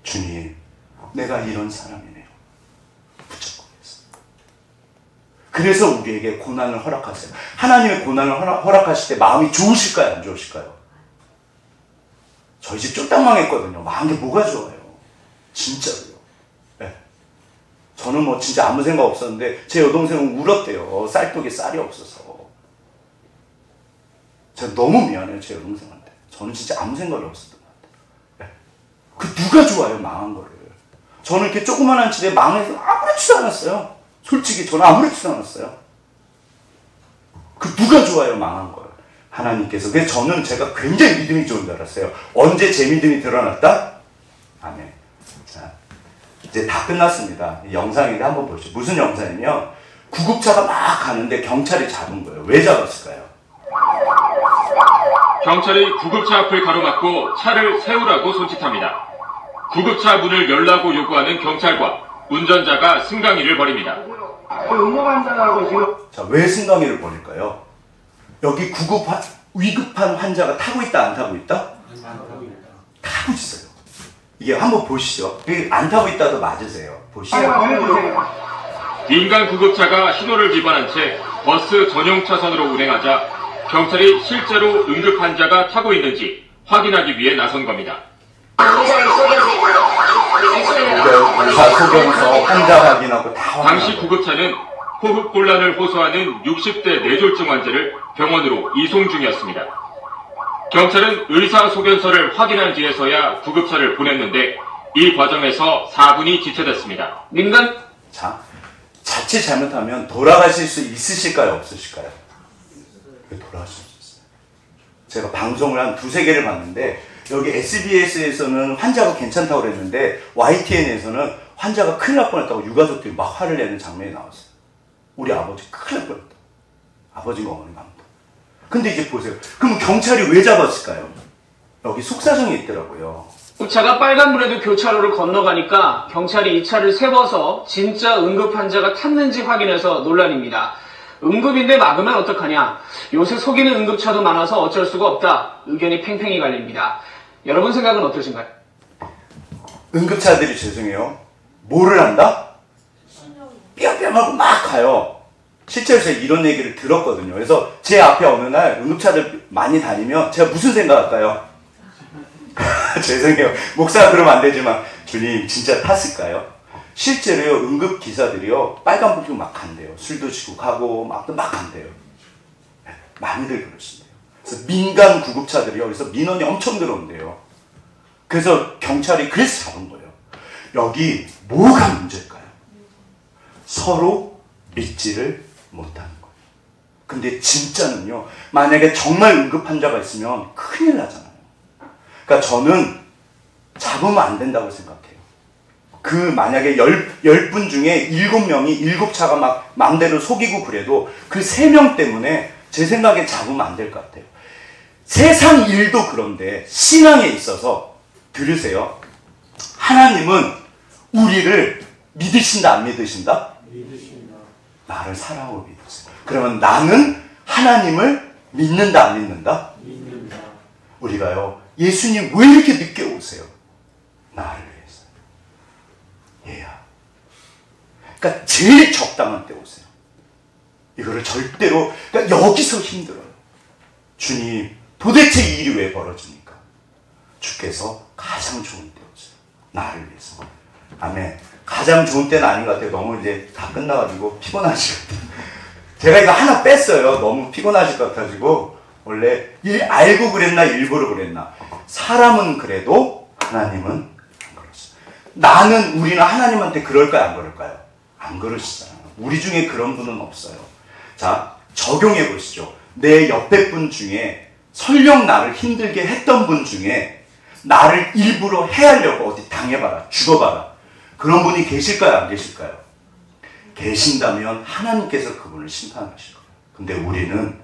주님, 내가 이런 사람이네요. 붙잡고 계세요. 그래서 우리에게 고난을 허락하세요. 하나님의 고난을 허락하실 때 마음이 좋으실까요? 안 좋으실까요? 저희 집 쫄딱 망했거든요. 망한 게 뭐가 좋아요? 진짜로요. 네. 저는 뭐 진짜 아무 생각 없었는데 제 여동생은 울었대요. 쌀떡에 쌀이 없어서. 제가 너무 미안해요. 제 여동생한테. 저는 진짜 아무 생각이 없었던 것 같아요. 네. 그 누가 좋아요? 망한 거를. 저는 이렇게 조그만한 집에 망해서 아무렇지도 않았어요. 솔직히 저는 아무렇지도 않았어요. 그 누가 좋아요? 망한 걸. 하나님께서. 그래서 저는 제가 굉장히 믿음이 좋은 줄 알았어요. 언제 제 믿음이 드러났다? 아멘. 자, 이제 다 끝났습니다. 이 영상인데 한번 보시죠. 무슨 영상이면 구급차가 막 가는데 경찰이 잡은 거예요. 왜 잡았을까요? 경찰이 구급차 앞을 가로막고 차를 세우라고 손짓합니다. 구급차 문을 열라고 요구하는 경찰과 운전자가 승강이를 벌입니다. 자, 왜 승강이를 벌일까요? 여기 위급한 환자가 타고 있다, 안 타고 있다? 타고 있어요. 이게 한번 보시죠. 안 타고 있다도 맞으세요. 보시죠. 민간 구급차가 신호를 위반한 채 버스 전용 차선으로 운행하자 경찰이 실제로 응급 환자가 타고 있는지 확인하기 위해 나선 겁니다. 의사 소견서, 환자 확인하고 다 당시 구급차는 호흡곤란을 호소하는 60대 뇌졸중 환자를 병원으로 이송 중이었습니다. 경찰은 의사 소견서를 확인한 뒤에서야 구급차를 보냈는데 이 과정에서 4분이 지체됐습니다. 자, 자칫 잘못하면 돌아가실 수 있으실까요? 없으실까요? 돌아가실 수 있어요. 제가 방송을 한 두세 개를 봤는데 여기 SBS에서는 환자가 괜찮다고 그랬는데 YTN에서는 환자가 큰일 날 뻔했다고 유가족들이 막 화를 내는 장면이 나왔어요. 우리 아버지 큰일 날 뻔했다. 아버지가 어머니가 아무도. 근데 이제 보세요. 그럼 경찰이 왜 잡았을까요? 여기 속사정이 있더라고요. 차가 빨간불에도 교차로를 건너가니까 경찰이 이 차를 세워서 진짜 응급 환자가 탔는지 확인해서 논란입니다. 응급인데 막으면 어떡하냐. 요새 속이는 응급차도 많아서 어쩔 수가 없다. 의견이 팽팽히 갈립니다. 여러분 생각은 어떠신가요? 응급차들이 죄송해요. 뭐를 한다? 삐약삐약하고 막 가요. 실제로 제가 이런 얘기를 들었거든요. 그래서 제 앞에 어느 날 응급차들 많이 다니면 제가 무슨 생각할까요? 죄송해요. 목사가 그러면 안 되지만 주님 진짜 탔을까요? 실제로요. 응급기사들이요. 빨간불 켜고 막 간대요. 술 드시고 가고 막 간대요. 많이들 그러신대요. 그래서 민간 구급차들이 여기서 민원이 엄청 들어온대요. 그래서 경찰이 그래서 잡은 거예요. 여기 뭐가 문제일까요? 서로 믿지를 못하는 거예요. 근데 진짜는요. 만약에 정말 응급 환자가 있으면 큰일 나잖아요. 그러니까 저는 잡으면 안 된다고 생각해요. 그 만약에 10분 중에 7명이 7차가 막 맘대로 속이고 그래도 그 3명 때문에 제 생각에 잡으면 안 될 것 같아요. 세상 일도 그런데 신앙에 있어서 들으세요. 하나님은 우리를 믿으신다 안 믿으신다? 믿으신다. 나를 사랑으로 믿으세요. 그러면 나는 하나님을 믿는다 안 믿는다? 믿는다. 우리가요. 예수님 왜 이렇게 늦게 오세요? 나를 위해서. 얘야. 그러니까 제일 적당한 때 오세요. 이거를 절대로 그러니까 여기서 힘들어요. 주님 도대체 이 일이 왜 벌어지니까? 주께서 가장 좋은 때 오세요. 나를 위해서. 아멘. 가장 좋은 때는 아닌 것 같아요. 너무 이제 다 끝나가지고 피곤하시거든요. 제가 이거 하나 뺐어요. 너무 피곤하실 것 같아가지고. 원래 알고 그랬나 일부러 그랬나. 사람은 그래도 하나님은 안 그러시죠. 우리는 하나님한테 그럴까요 안 그럴까요? 안 그러시잖아요. 우리 중에 그런 분은 없어요. 자, 적용해 보시죠. 내 옆에 분 중에 설령 나를 힘들게 했던 분 중에 나를 일부러 해하려고 어디 당해봐라, 죽어봐라. 그런 분이 계실까요 안 계실까요? 계신다면 하나님께서 그분을 심판하실 거예요. 근데 우리는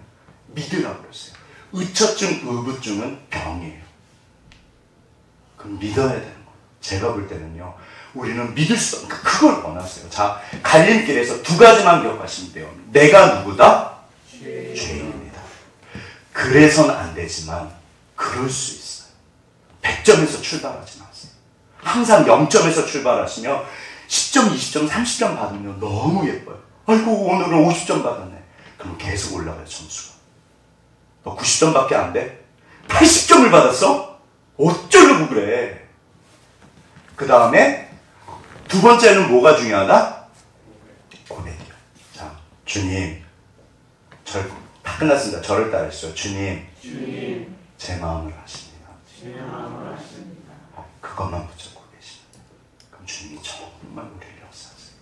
믿으라고 그랬어요. 의처증, 의부증은 병이에요. 그럼 믿어야 되는 거예요. 제가 볼 때는요, 우리는 믿을 수 없는 그걸 원하세요. 자, 갈림길에서 두 가지만 기억하시면 돼요. 내가 누구다? 죄인입니다. 그래서는 안 되지만 그럴 수 있어요. 100점에서 출발하지 마세요. 항상 0점에서 출발하시며 10점, 20점, 30점 받으면 너무 예뻐요. 아이고 오늘은 50점 받았네. 그럼 계속 올라가요, 점수가. 너 90점밖에 안 돼? 80점을 받았어? 어쩌려고 그래? 그 다음에 두 번째는 뭐가 중요하다? 고백이요. 자, 주님, 다 끝났습니다. 저를 따르시죠. 주님, 제 마음을 아십니다. 그것만 붙잡고 계십니다. 그럼 주님이 정말 우리를 역사하세요.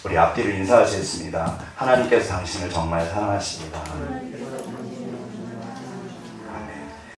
우리 앞뒤로 인사하시겠습니다. 하나님께서 당신을 정말 사랑하십니다.